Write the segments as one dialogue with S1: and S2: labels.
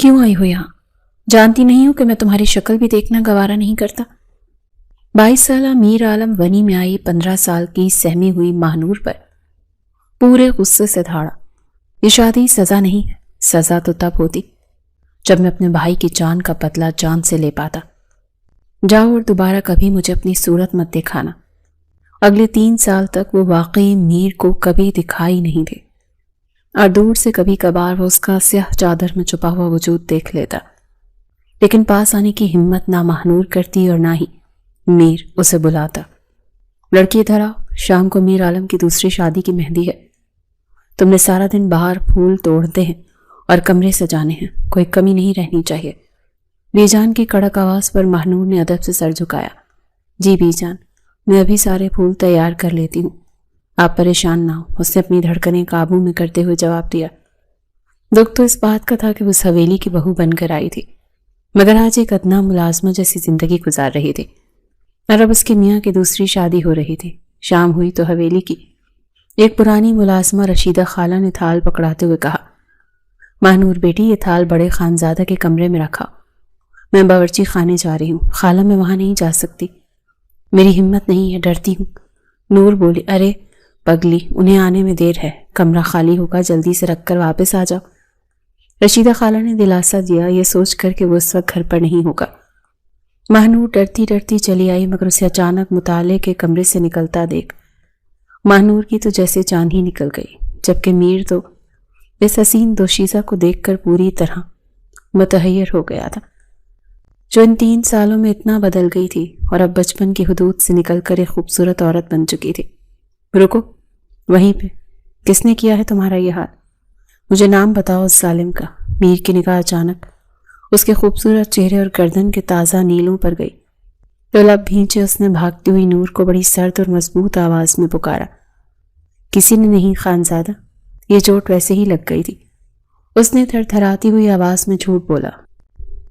S1: کیوں آئی ہو یہاں؟ جانتی نہیں ہوں کہ میں تمہاری شکل بھی دیکھنا گوارا نہیں کرتا؟ 22 سالہ میر عالم ونی میں آئی 15 سال کی سہمی ہوئی ماہنور پر پورے غصے سے دھاڑا۔ یہ شادی سزا نہیں ہے، سزا تو تب ہوتی جب میں اپنے بھائی کی جان کا بدلہ جان سے لے پاتا۔ جاؤ اور دوبارہ کبھی مجھے اپنی صورت مت دکھانا۔ اگلے 3 سال تک وہ واقعی میر کو کبھی دکھائی نہیں دے، اور دور سے کبھی کبھار وہ اس کا سیاہ چادر میں چھپا ہوا وجود دیکھ لیتا، لیکن پاس آنے کی ہمت نہ ماہنور کرتی اور نہ ہی میر اسے بلاتا۔ لڑکی ادھر آؤ، شام کو میر عالم کی دوسری شادی کی مہندی ہے۔ تم نے سارا دن باہر پھول توڑتے ہیں اور کمرے سجانے ہیں، کوئی کمی نہیں رہنی چاہیے۔ بی جان کی کڑک آواز پر ماہنور نے ادب سے سر جھکایا۔ جی بی جان، میں ابھی سارے پھول تیار کر لیتی ہوں، آپ پریشان نہ ہو، اس نے اپنی دھڑکنیں قابو میں کرتے ہوئے جواب دیا۔ دکھ تو اس بات کا تھا کہ وہ اس حویلی کی بہو بن کر آئی تھی، مگر آج ایک ادنا ملازمہ جیسی زندگی گزار رہی تھی، اور اب اس کے میاں کی دوسری شادی ہو رہی تھی۔ شام ہوئی تو حویلی کی ایک پرانی ملازمہ رشیدہ خالہ نے تھال پکڑاتے ہوئے کہا، ماہنور بیٹی، یہ تھال بڑے خانزادہ کے کمرے میں رکھا، میں باورچی خانے جا رہی ہوں۔ خالہ میں وہاں نہیں جا سکتی، میری ہمت نہیں ہے، ڈرتی ہوں۔ نور بولی، ارے پگلی، انہیں آنے میں دیر ہے، کمرہ خالی ہوگا، جلدی سے رکھ کر واپس آ جاؤ۔ رشیدہ خالہ نے دلاسا دیا، یہ سوچ کر کہ وہ اس وقت گھر پر نہیں ہوگا۔ ماہنور ڈرتی ڈرتی چلی آئی، مگر اسے اچانک مطالعے کے کمرے سے نکلتا دیکھ ماہنور کی تو جیسے جان ہی نکل گئی، جبکہ میر تو اس حسین دوشیزہ کو دیکھ کر پوری طرح متحیر ہو گیا تھا، جو ان 3 سالوں میں اتنا بدل گئی تھی اور اب بچپن کی حدود سے نکل کر ایک خوبصورت عورت بن چکی تھی۔ رکو، وہیں پہ، کس نے کیا ہے تمہارا یہ حال؟ مجھے نام بتاؤ اس ظالم کا۔ میر کی نگاہ اچانک اس کے خوبصورت چہرے اور گردن کے تازہ نیلوں پر گئی تو لب بھینچے اس نے بھاگتی ہوئی نور کو بڑی سرد اور مضبوط آواز میں پکارا، کسی نے نہیں خانزادہ، یہ چوٹ ویسے ہی لگ گئی تھی۔ اس نے تھر تھراتی ہوئی آواز میں جھوٹ بولا۔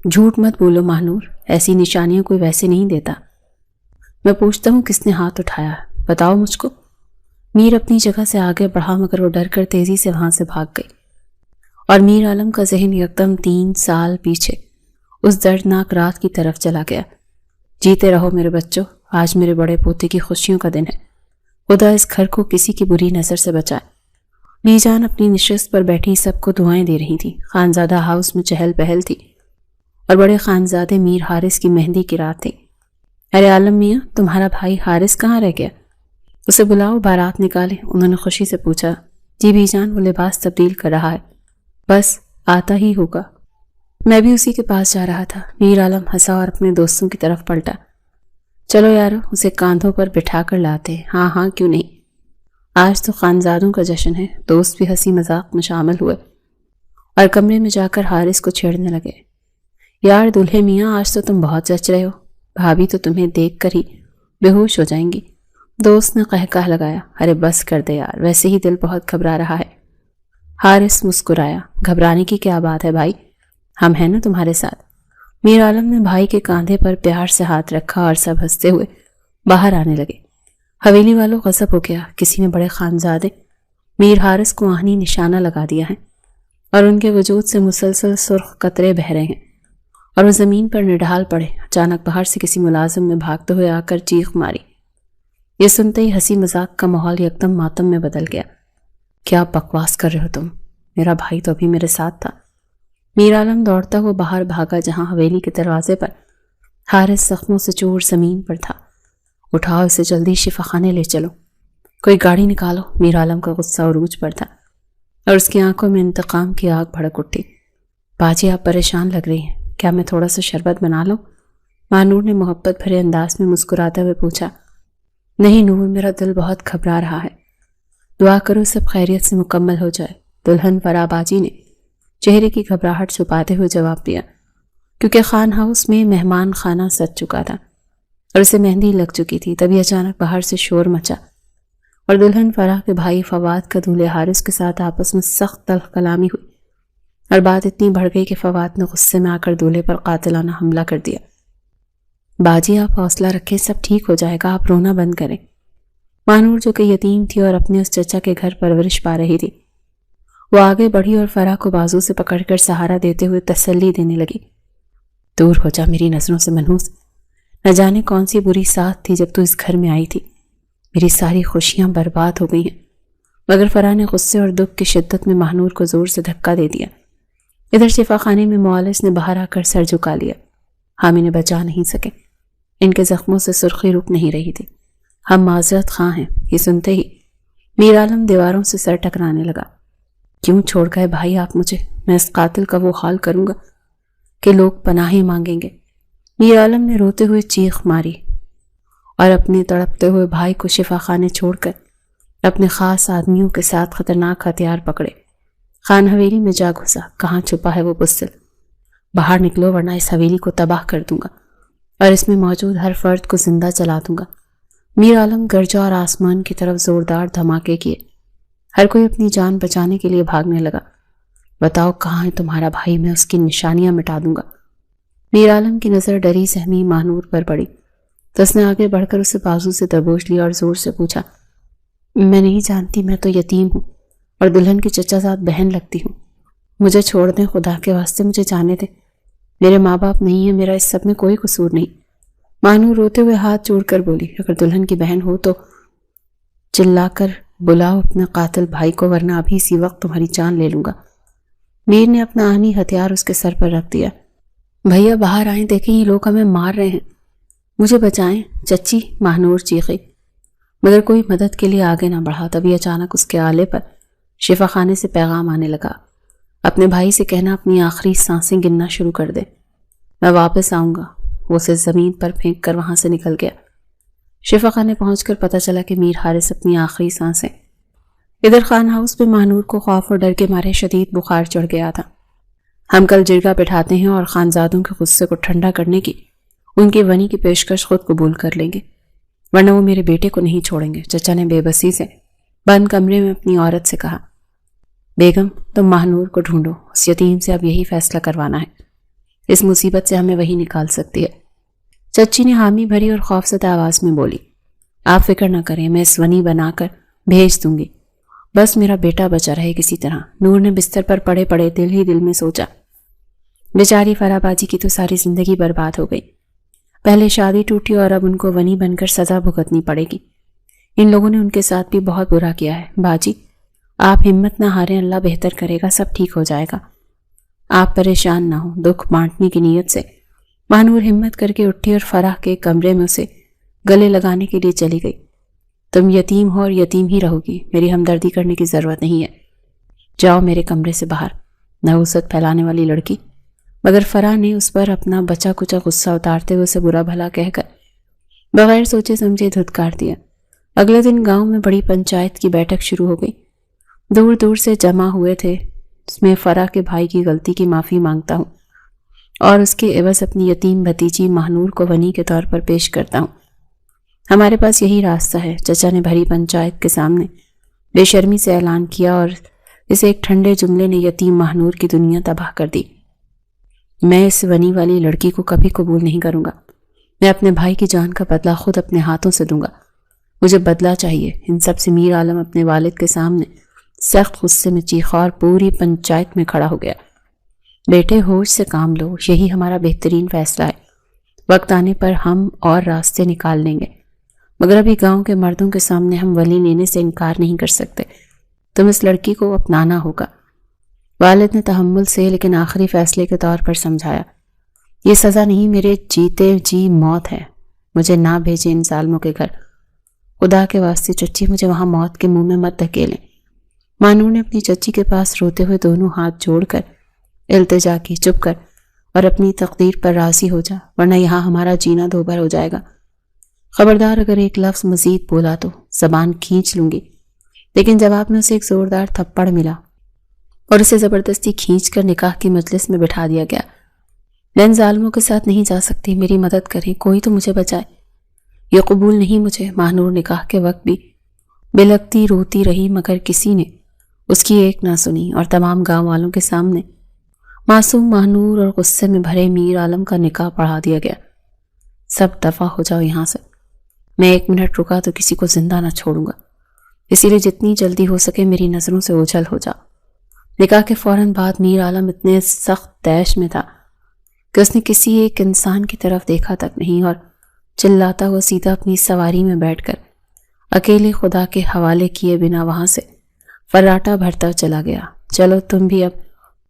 S1: جھوٹ مت بولو ماہنور، ایسی نشانیاں کوئی ویسے نہیں دیتا۔ میں پوچھتا ہوں کس نے ہاتھ اٹھایا، بتاؤ مجھ کو۔ میر اپنی جگہ سے آگے بڑھا، مگر وہ ڈر کر تیزی سے وہاں سے بھاگ گئی، اور میر عالم کا ذہن یکدم 3 سال پیچھے اس دردناک رات کی طرف چلا گیا۔ جیتے رہو میرے بچوں، آج میرے بڑے پوتے کی خوشیوں کا دن ہے، خدا اس گھر کو کسی کی بری نظر سے بچائے۔ بی جان اپنی نشست پر بیٹھی سب کو دعائیں دے رہی تھی۔ خانزادہ ہاؤس میں چہل پہل تھی، اور بڑے خانزادے میر حارث کی مہندی کی رات تھی۔ ارے عالم میاں، تمہارا بھائی حارث کہاں رہ گیا؟ اسے بلاؤ، بارات نکالے، انہوں نے خوشی سے پوچھا۔ جی بی جان، وہ لباس تبدیل کر رہا ہے، بس آتا ہی ہوگا۔ میں بھی اسی کے پاس جا رہا تھا۔ میر عالم ہنسا اور اپنے دوستوں کی طرف پلٹا۔ چلو یارو، اسے کاندھوں پر بٹھا کر لاتے ہیں۔ ہاں ہاں، کیوں نہیں، آج تو خانزادوں کا جشن ہے۔ دوست بھی ہنسی مذاق میں شامل ہوئے اور کمرے میں جا کر حارث کو چھیڑنے لگے۔ یار دلہے میاں، آج تو تم بہت جچ رہے ہو، بھابھی تو تمہیں دیکھ کر ہی بے ہوش ہو جائیں گی۔ دوست نے قہقہ لگایا۔ ارے بس کر دے یار، ویسے ہی دل بہت گھبرا رہا ہے۔ حارث مسکرایا۔ گھبرانے کی کیا بات ہے بھائی، ہم ہیں نا تمہارے ساتھ۔ میر عالم نے بھائی کے کاندھے پر پیار سے ہاتھ رکھا اور سب ہنستے ہوئے باہر آنے لگے۔ حویلی والوں غضب ہو گیا، کسی نے بڑے خانزادے میر حارث کو آہنی نشانہ لگا دیا ہے، اور ان کے وجود سے مسلسل سرخ قطرے بہہ رہے ہیں، اور وہ زمین پر نڈھال پڑے۔ اچانک باہر سے کسی ملازم نے بھاگتے ہوئے آ کر چیخ ماری۔ یہ سنتے ہی ہنسی مذاق کا ماحول یکدم ماتم میں بدل گیا۔ کیا بکواس کر رہے ہو تم، میرا بھائی تو ابھی میرے ساتھ تھا۔ میر عالم دوڑتا ہوا باہر بھاگا، جہاں حویلی کے دروازے پر حارث زخموں سے چور زمین پر تھا۔ اٹھاؤ اسے، جلدی شفا خانے لے چلو، کوئی گاڑی نکالو۔ میر عالم کا غصہ عروج پر تھا، اور اس کی آنکھوں میں انتقام کی آگ بھڑک اٹھی۔ باجی آپ پریشان لگ رہی ہیں، کیا میں تھوڑا سا شربت بنا لوں؟ ماہنور نے محبت بھرے انداز میں مسکراتے ہوئے پوچھا۔ نہیں نور، میرا دل بہت گھبرا رہا ہے، دعا کرو سب خیریت سے مکمل ہو جائے۔ دلہن فرا باجی نے چہرے کی گھبراہٹ چھپاتے ہوئے جواب دیا، کیونکہ خان ہاؤس میں مہمان خانہ سج چکا تھا اور اسے مہندی لگ چکی تھی۔ تبھی اچانک باہر سے شور مچا، اور دلہن فرا کے بھائی فواد کا دولہے حارث کے ساتھ آپس میں سخت تلخ کلامی ہوئی، اور بات اتنی بڑھ گئی کہ فواد نے غصے میں آ کر دولہے پر قاتلانہ حملہ کر دیا۔ باجی آپ حوصلہ رکھیں، سب ٹھیک ہو جائے گا، آپ رونا بند کریں۔ ماہنور جو کہ یتیم تھی اور اپنے اس چچا کے گھر پرورش پا رہی تھی، وہ آگے بڑھی اور فرح کو بازو سے پکڑ کر سہارا دیتے ہوئے تسلی دینے لگی۔ دور ہو جا میری نظروں سے منحوس، نہ جانے کون سی بری ساتھ تھی جب تو اس گھر میں آئی تھی، میری ساری خوشیاں برباد ہو گئی ہیں۔ مگر فرح نے غصے اور دکھ کی شدت میں ماہنور کو زور سے دھکا دے دیا۔ ادھر شفا خانے میں معالج نے باہر آ کر سر جھکا لیا۔ حامی نے بچا نہیں سکے، ان کے زخموں سے سرخی رک نہیں رہی تھی۔ ہم معذرت خواہ ہیں، یہ سنتے ہی میر عالم دیواروں سے سر ٹکرانے لگا۔ کیوں چھوڑ گئے بھائی آپ مجھے؟ میں اس قاتل کا وہ حال کروں گا کہ لوگ پناہیں مانگیں گے۔ میر عالم نے روتے ہوئے چیخ ماری اور اپنے تڑپتے ہوئے بھائی کو شفا خانے چھوڑ کر اپنے خاص آدمیوں کے ساتھ خطرناک ہتھیار پکڑے خان حویلی میں جا گھسا۔ کہاں چھپا ہے وہ بزدل؟ باہر نکلو ورنہ اس حویلی کو تباہ کر دوں گا اور اس میں موجود ہر فرد کو زندہ چلا دوں گا۔ میر عالم گرجا اور آسمان کی طرف زوردار دھماکے کیے۔ ہر کوئی اپنی جان بچانے کے لیے بھاگنے لگا۔ بتاؤ کہاں ہے تمہارا بھائی، میں اس کی نشانیاں مٹا دوں گا۔ میر عالم کی نظر ڈری سہمی ماہنور پر پڑی تو اس نے آگے بڑھ کر اسے بازو سے دبوچ لیا اور زور سے پوچھا، میں نہیں جانتی، میں تو یتیم ہوں اور دلہن کی چچا زاد بہن لگتی ہوں، مجھے چھوڑ دیں، خدا کے واسطے مجھے جانے دیں، میرے ماں باپ نہیں ہیں، میرا اس سب میں کوئی قصور نہیں۔ ماہنور روتے ہوئے ہاتھ جوڑ کر بولی، اگر دلہن کی بہن ہو تو چلا کر بلاؤ اپنے قاتل بھائی کو ورنہ ابھی اسی وقت تمہاری جان لے لوں گا۔ میر نے اپنا آہنی ہتھیار اس کے سر پر رکھ دیا۔ بھیا باہر آئیں، دیکھیں یہ لوگ ہمیں مار رہے ہیں، مجھے بچائیں چچی، ماہنور چیخی، مگر کوئی مدد کے لیے آگے نہ بڑھا۔ تبھی اچانک اس کے آلے پر شفا خانے سے پیغام آنے لگا، اپنے بھائی سے کہنا اپنی آخری سانسیں گننا شروع کر دے، میں واپس آؤں گا۔ وہ اسے زمین پر پھینک کر وہاں سے نکل گیا۔ شفا خانے پہنچ کر پتہ چلا کہ میر حارث اپنی آخری سانسیں۔ ادھر خان ہاؤس میں ماہنور کو خوف اور ڈر کے مارے شدید بخار چڑھ گیا تھا۔ ہم کل جرگہ بٹھاتے ہیں اور خانزادوں کے غصے کو ٹھنڈا کرنے کی ان کی ونی کی پیشکش خود قبول کر لیں گے، ورنہ وہ میرے بیٹے کو نہیں چھوڑیں گے، چچا نے بے بسی سے بند کمرے میں اپنی عورت سے کہا۔ بیگم تم ماہنور کو ڈھونڈو، اس یتیم سے اب یہی فیصلہ کروانا ہے، اس مصیبت سے ہمیں وہی نکال سکتی ہے۔ چچی نے حامی بھری اور خوفزدہ آواز میں بولی، آپ فکر نہ کریں، میں اس ونی بنا کر بھیج دوں گی، بس میرا بیٹا بچا رہے کسی طرح۔ نور نے بستر پر پڑے پڑے دل ہی دل میں سوچا، بیچاری فرح باجی کی تو ساری زندگی برباد ہو گئی، پہلے شادی ٹوٹی اور اب ان کو ونی بن کر سزا بھگتنی پڑے گی۔ ان لوگوں نے ان کے ساتھ بھی بہت برا کیا ہے۔ باجی آپ ہمت نہ ہاریں، اللہ بہتر کرے گا، سب ٹھیک ہو جائے گا، آپ پریشان نہ ہوں۔ دکھ بانٹنے کی نیت سے ماہنور ہمت کر کے اٹھی اور فرح کے کمرے میں اسے گلے لگانے کے لیے چلی گئی۔ تم یتیم ہو اور یتیم ہی رہو گی، میری ہمدردی کرنے کی ضرورت نہیں ہے، جاؤ میرے کمرے سے باہر، نحوست پھیلانے والی لڑکی۔ مگر فرح نے اس پر اپنا بچا کچا غصہ اتارتے ہوئے اسے برا بھلا کہہ کر بغیر سوچے سمجھے دھتکار دیا۔ اگلے دن گاؤں میں بڑی پنچایت کی بیٹھک شروع ہو گئی۔ دور دور سے جمع ہوئے تھے، اس میں فرح کے بھائی کی غلطی کی معافی مانگتا ہوں اور اس کے عوض اپنی یتیم بھتیجی ماہنور کو ونی کے طور پر پیش کرتا ہوں۔ ہمارے پاس یہی راستہ ہے، چچا نے بھری پنچایت کے سامنے بے شرمی سے اعلان کیا اور اسے ایک ٹھنڈے جملے نے یتیم ماہنور کی دنیا تباہ کر دی۔ میں اس ونی والی لڑکی کو کبھی قبول نہیں کروں گا، میں اپنے بھائی کی جان کا بدلہ خود اپنے ہاتھوں سے دوں گا، مجھے بدلہ چاہیے۔ ان سب سے میر عالم اپنے والد کے سامنے سخت غصے میں چیخا اور پوری پنچایت میں کھڑا ہو گیا، بیٹے ہوش سے کام لو، یہی ہمارا بہترین فیصلہ ہے، وقت آنے پر ہم اور راستے نکال لیں گے، مگر ابھی گاؤں کے مردوں کے سامنے ہم ولی لینے سے انکار نہیں کر سکتے، تم اس لڑکی کو اپنانا ہوگا۔ والد نے تحمل سے لیکن آخری فیصلے کے طور پر سمجھایا، یہ سزا نہیں، میرے جیتے جی موت ہے، مجھے نہ بھیجیں ان ظالموں کے گھر، خدا کے واسطے چچی مجھے وہاں موت کے منہ میں مت دھکیلیں۔ ماہنور نے اپنی چچی کے پاس روتے ہوئے دونوں ہاتھ جوڑ کر التجا کی، چپ کر اور اپنی تقدیر پر راضی ہو جا، ورنہ یہاں ہمارا جینا دوبھر ہو جائے گا، خبردار اگر ایک لفظ مزید بولا تو زبان کھینچ لوں گی۔ لیکن جواب میں اسے ایک زوردار تھپڑ ملا اور اسے زبردستی کھینچ کر نکاح کی مجلس میں بٹھا دیا گیا۔ میں ان ظالموں کے ساتھ نہیں جا سکتی، میری مدد کریں، کوئی تو مجھے بچائے، یہ قبول نہیں مجھے۔ ماہنور نکاح کے وقت بھی بلکتی روتی رہی مگر کسی نے اس کی ایک نہ سنی اور تمام گاؤں والوں کے سامنے معصوم ماہنور اور غصے میں بھرے میر عالم کا نکاح پڑھا دیا گیا۔ سب دفع ہو جاؤ یہاں سے، میں ایک منٹ رکا تو کسی کو زندہ نہ چھوڑوں گا، اسی لیے جتنی جلدی ہو سکے میری نظروں سے اوجھل ہو جاؤ۔ نکاح کے فوراً بعد میر عالم اتنے سخت طیش میں تھا کہ اس نے کسی ایک انسان کی طرف دیکھا تک نہیں، اور چلاتا ہوا سیدھا اپنی سواری میں بیٹھ کر اکیلے خدا کے حوالے کیے بنا وہاں سے فراٹا بھرتا چلا گیا۔ چلو تم بھی اب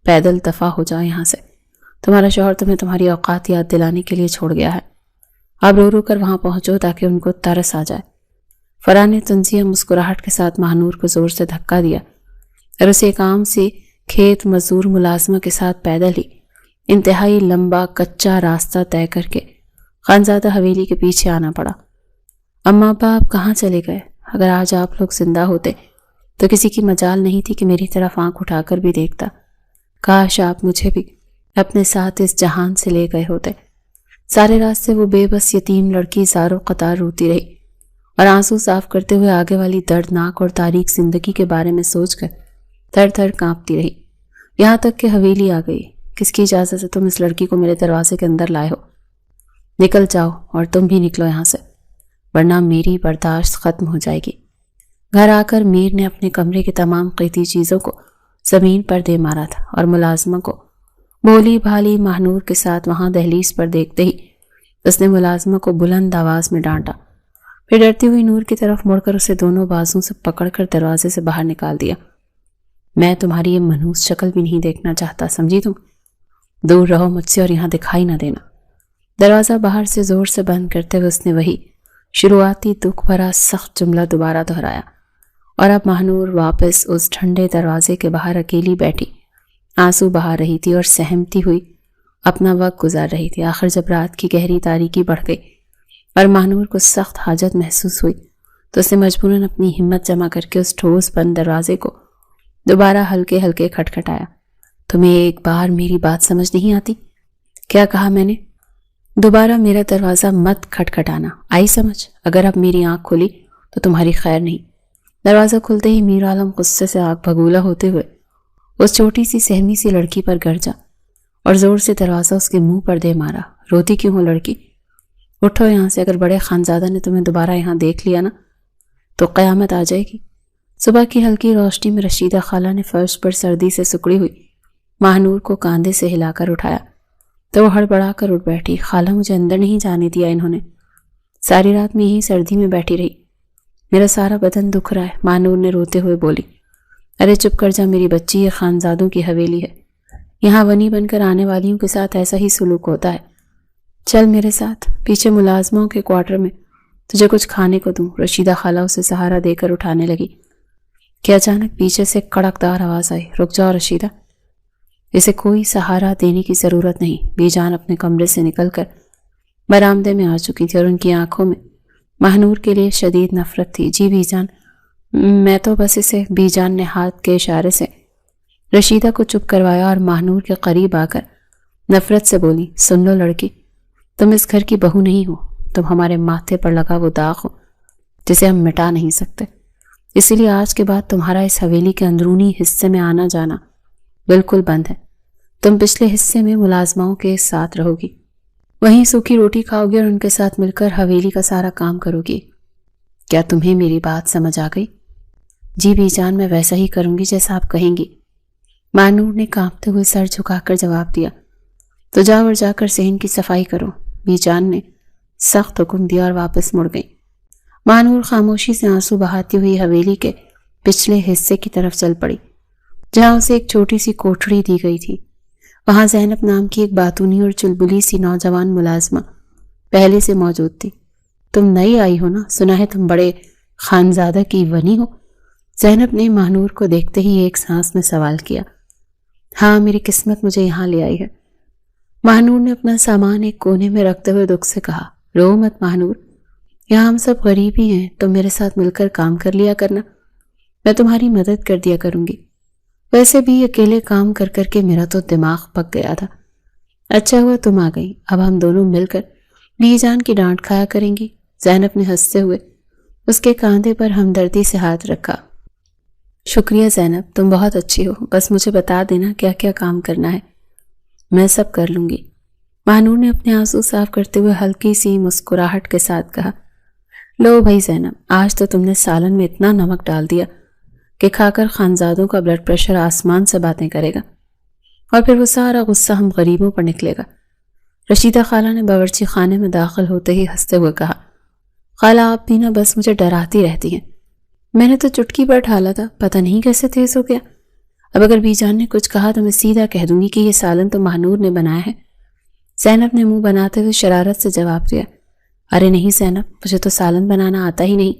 S1: پیدل دفع ہو جاؤ یہاں سے، تمہارا شوہر تمہیں تمہاری اوقات یاد دلانے کے لیے چھوڑ گیا ہے، اب رو رو کر وہاں پہنچو تاکہ ان کو ترس آ جائے۔ فرح نے تنزیہ مسکراہٹ کے ساتھ ماہنور کو زور سے دھکا دیا اور اسے ایک عام سی کھیت مزدور ملازمہ کے ساتھ پیدل ہی انتہائی لمبا کچا راستہ طے کر کے خانزادہ حویلی کے پیچھے آنا پڑا۔ اماں ابا آپ کہاں چلے گئے؟ اگر آج آپ لوگ زندہ ہوتے تو کسی کی مجال نہیں تھی کہ میری طرف آنکھ اٹھا کر بھی دیکھتا۔ کاش آپ مجھے بھی اپنے ساتھ اس جہان سے لے گئے ہوتے۔ سارے راستے وہ بے بس یتیم لڑکی زارو قطار روتی رہی اور آنسو صاف کرتے ہوئے آگے والی دردناک اور تاریک زندگی کے بارے میں سوچ کر تھر تھر کانپتی رہی، یہاں تک کہ حویلی آ گئی۔ کس کی اجازت سے تم اس لڑکی کو میرے دروازے کے اندر لائے ہو؟ نکل جاؤ، اور تم بھی نکلو یہاں سے، ورنہ میری برداشت ختم ہو جائے گی۔ گھر آ کر میر نے اپنے کمرے کی تمام قیمتی چیزوں کو زمین پر دے مارا تھا اور ملازمہ کو بولی بھالی ماہنور کے ساتھ وہاں دہلیز پر دیکھتے ہی اس نے ملازمہ کو بلند آواز میں ڈانٹا، پھر ڈرتی ہوئی نور کی طرف مڑ کر اسے دونوں بازوں سے پکڑ کر دروازے سے باہر نکال دیا۔ میں تمہاری یہ منحوس شکل بھی نہیں دیکھنا چاہتا، سمجھی تم؟ دور رہو مجھ سے اور یہاں دکھائی نہ دینا۔ دروازہ باہر سے زور سے بند کرتے ہوئے اس نے وہی شروعاتی دکھ بھرا سخت جملہ دوبارہ دہرایا، اور اب ماہنور واپس اس ٹھنڈے دروازے کے باہر اکیلی بیٹھی آنسو بہا رہی تھی اور سہمتی ہوئی اپنا وقت گزار رہی تھی۔ آخر جب رات کی گہری تاریکی بڑھ گئی اور ماہنور کو سخت حاجت محسوس ہوئی تو اس نے مجبوراً اپنی ہمت جمع کر کے اس ٹھوس بند دروازے کو دوبارہ ہلکے ہلکے کھٹکھٹایا۔ تمہیں ایک بار میری بات سمجھ نہیں آتی؟ کیا کہا میں نے؟ دوبارہ میرا دروازہ مت کھٹکھٹانا، آئی سمجھ؟ اگر اب میری آنکھ کھلی تو تمہاری خیر نہیں۔ دروازہ کھلتے ہی میر عالم غصے سے آگ بھگولا ہوتے ہوئے اس چھوٹی سی سہمی سی لڑکی پر گرجا اور زور سے دروازہ اس کے منہ پر دے مارا۔ روتی کیوں ہو لڑکی؟ اٹھو یہاں سے، اگر بڑے خانزادہ نے تمہیں دوبارہ یہاں دیکھ لیا نا تو قیامت آ جائے گی۔ صبح کی ہلکی روشنی میں رشیدہ خالہ نے فرش پر سردی سے سکڑی ہوئی ماہنور کو کاندھے سے ہلا کر اٹھایا تو وہ ہڑبڑا کر اٹھ بیٹھی۔ خالہ مجھے اندر نہیں جانے دیا انہوں نے، ساری رات میں یہی سردی میں بیٹھی رہی، میرا سارا بدن دکھ رہا ہے، ماہنور نے روتے ہوئے بولی۔ ارے چپ کر جا میری بچی، یہ خانزادوں کی حویلی ہے، یہاں ونی بن کر آنے والیوں کے ساتھ ایسا ہی سلوک ہوتا ہے۔ چل میرے ساتھ پیچھے ملازموں کے کوارٹر میں، تجھے کچھ کھانے کو دوں۔ رشیدہ خالہ اسے سہارا دے کر اٹھانے لگی کہ اچانک پیچھے سے کڑکدار آواز آئی، رک جاؤ رشیدہ، اسے کوئی سہارا دینے کی ضرورت نہیں۔ بی جان اپنے کمرے سے نکل کر برآمدے میں آ چکی تھی اور ان کی آنکھوں میں ماہنور کے لیے شدید نفرت تھی۔ جی بی جان، میں تو بس اسے، بی جان نے ہاتھ کے اشارے سے رشیدہ کو چپ کروایا اور ماہنور کے قریب آ کر نفرت سے بولی، سن لو لڑکی، تم اس گھر کی بہو نہیں ہو، تم ہمارے ماتھے پر لگا وہ داغ ہو جسے ہم مٹا نہیں سکتے، اسی لیے آج کے بعد تمہارا اس حویلی کے اندرونی حصے میں آنا جانا بالکل بند ہے۔ تم پچھلے حصے میں ملازماؤں کے ساتھ رہو گی، وہیں سوکھی روٹی کھاؤ گی اور ان کے ساتھ مل کر حویلی کا سارا کام کرو گی۔ کیا تمہیں میری بات سمجھ آ گئی؟ جی بی جان، میں ویسا ہی کروں گی جیسا آپ کہیں گی، ماہنور نے کانپتے ہوئے سر جھکا کر جواب دیا۔ تو جاؤ اور جا کر صحن کی صفائی کرو، بی جان نے سخت حکم دیا اور واپس مڑ گئی۔ ماہنور خاموشی سے آنسو بہاتی ہوئی حویلی کے پچھلے حصے کی طرف چل پڑی جہاں اسے ایک چھوٹی سی کوٹھڑی دی گئی تھی۔ وہاں زینب نام کی ایک باتونی اور چلبلی سی نوجوان ملازمہ پہلے سے موجود تھی۔ تم نئی آئی ہو نا، سنا ہے تم بڑے خانزادہ کی ونی ہو؟ زینب نے ماہنور کو دیکھتے ہی ایک سانس میں سوال کیا۔ ہاں، میری قسمت مجھے یہاں لے آئی ہے، ماہنور نے اپنا سامان ایک کونے میں رکھتے ہوئے دکھ سے کہا۔ رو مت ماہنور، یہاں ہم سب غریب ہی ہیں، تم میرے ساتھ مل کر کام کر لیا کرنا، میں تمہاری مدد کر دیا کروں گی۔ ویسے بھی اکیلے کام کر کر کے میرا تو دماغ پک گیا تھا، اچھا ہوا تم آ گئی، اب ہم دونوں مل کر بی جان کی ڈانٹ کھایا کریں گی۔ زینب نے ہنستے ہوئے اس کے کاندھے پر ہمدردی سے ہاتھ رکھا۔ شکریہ زینب، تم بہت اچھی ہو، بس مجھے بتا دینا کیا کیا کام کرنا ہے، میں سب کر لوں گی۔ ماہنور نے اپنے آنسو صاف کرتے ہوئے ہلکی سی مسکراہٹ کے ساتھ کہا۔ لو بھائی زینب، آج تو تم نے سالن میں اتنا نمک ڈال دیا کہ کھا کر خانزادوں کا بلڈ پریشر آسمان سے باتیں کرے گا اور پھر وہ سارا غصہ ہم غریبوں پر نکلے گا۔ رشیدہ خالہ نے باورچی خانے میں داخل ہوتے ہی ہنستے ہوئے کہا، خالہ آپ بھی نا بس مجھے ڈراتی رہتی ہیں، میں نے تو چٹکی پر ڈھالا تھا، پتہ نہیں کیسے تیز ہو گیا۔ اب اگر بی جان نے کچھ کہا تو میں سیدھا کہہ دوں گی کہ یہ سالن تو ماہنور نے بنایا ہے۔ زینب نے منہ بناتے ہوئے شرارت سے جواب دیا، ارے نہیں زینب، مجھے تو سالن بنانا آتا ہی نہیں،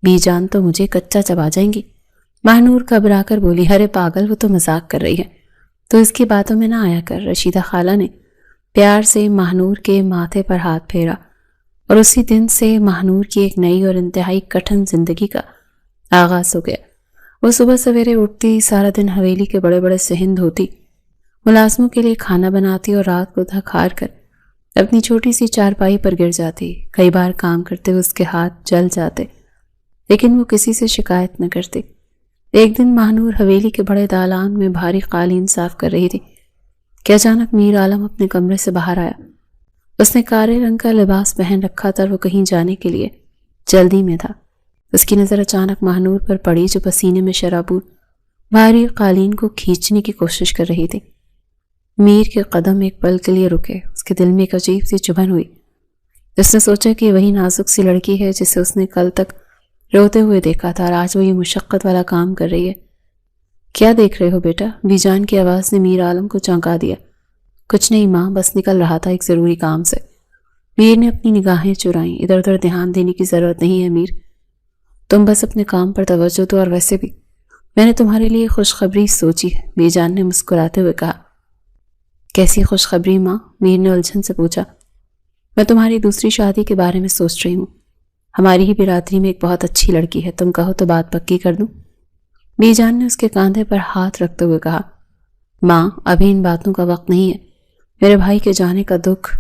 S1: بی جان تو مجھے کچا چبا جائیں گی۔ ماہنور گھبرا کر بولی، ارے پاگل، وہ تو مذاق کر رہی ہے، تو اس کی باتوں میں نہ آیا کر۔ رشیدہ خالہ نے پیار سے ماہنور کے ماتھے پر ہاتھ پھیرا اور اسی دن سے ماہنور کی ایک نئی اور انتہائی کٹھن زندگی کا آغاز ہو گیا۔ وہ صبح سویرے اٹھتی، سارا دن حویلی کے بڑے بڑے صحن دھوتی، ملازموں کے لیے کھانا بناتی اور رات کو تھک ہار کر اپنی چھوٹی سی چارپائی پر گر جاتی۔ کئی بار کام کرتے ہوئے اس کے ہاتھ جل جاتے، لیکن وہ کسی سے شکایت نہ کرتی۔ ایک دن ماہنور حویلی کے بڑے دالان میں بھاری قالین صاف کر رہی تھی کہ اچانک میر عالم اپنے کمرے سے باہر آیا۔ اس نے کالے رنگ کا لباس پہن رکھا تھا اور وہ کہیں جانے کے لیے جلدی میں تھا۔ اس کی نظر اچانک ماہنور پر پڑی جو پسینے میں شرابور بھاری قالین کو کھینچنے کی کوشش کر رہی تھی۔ میر کے قدم ایک پل کے لیے رکے، اس کے دل میں ایک عجیب سی چبھن ہوئی۔ اس نے سوچا کہ وہی نازک سی لڑکی ہے جسے اس نے کل تک روتے ہوئے دیکھا تھا اور آج وہ یہ مشقت والا کام کر رہی ہے۔ کیا دیکھ رہے ہو بیٹا؟ بی جان کی آواز نے میر عالم کو چونکا دیا۔ کچھ نہیں ماں، بس نکل رہا تھا ایک ضروری کام سے۔ میر نے اپنی نگاہیں چرائیں۔ ادھر ادھر دھیان دینے کی ضرورت نہیں ہے میر، تم بس اپنے کام پر توجہ دو، اور ویسے بھی میں نے تمہارے لیے خوشخبری سوچی ہے، بی جان نے مسکراتے ہوئے کہا۔ کیسی خوشخبری ماں؟ میر نے الجھن سے پوچھا۔ میں تمہاری دوسری شادی کے بارے میں سوچ رہی ہوں، ہماری ہی برادری میں ایک بہت اچھی لڑکی ہے، تم کہو تو بات پکی کر دوں؟ بی جان نے اس کے کاندھے پر ہاتھ رکھتے ہوئے کہا، ماں ابھی ان باتوں کا وقت نہیں ہے، میرے بھائی کے جانے کا دکھ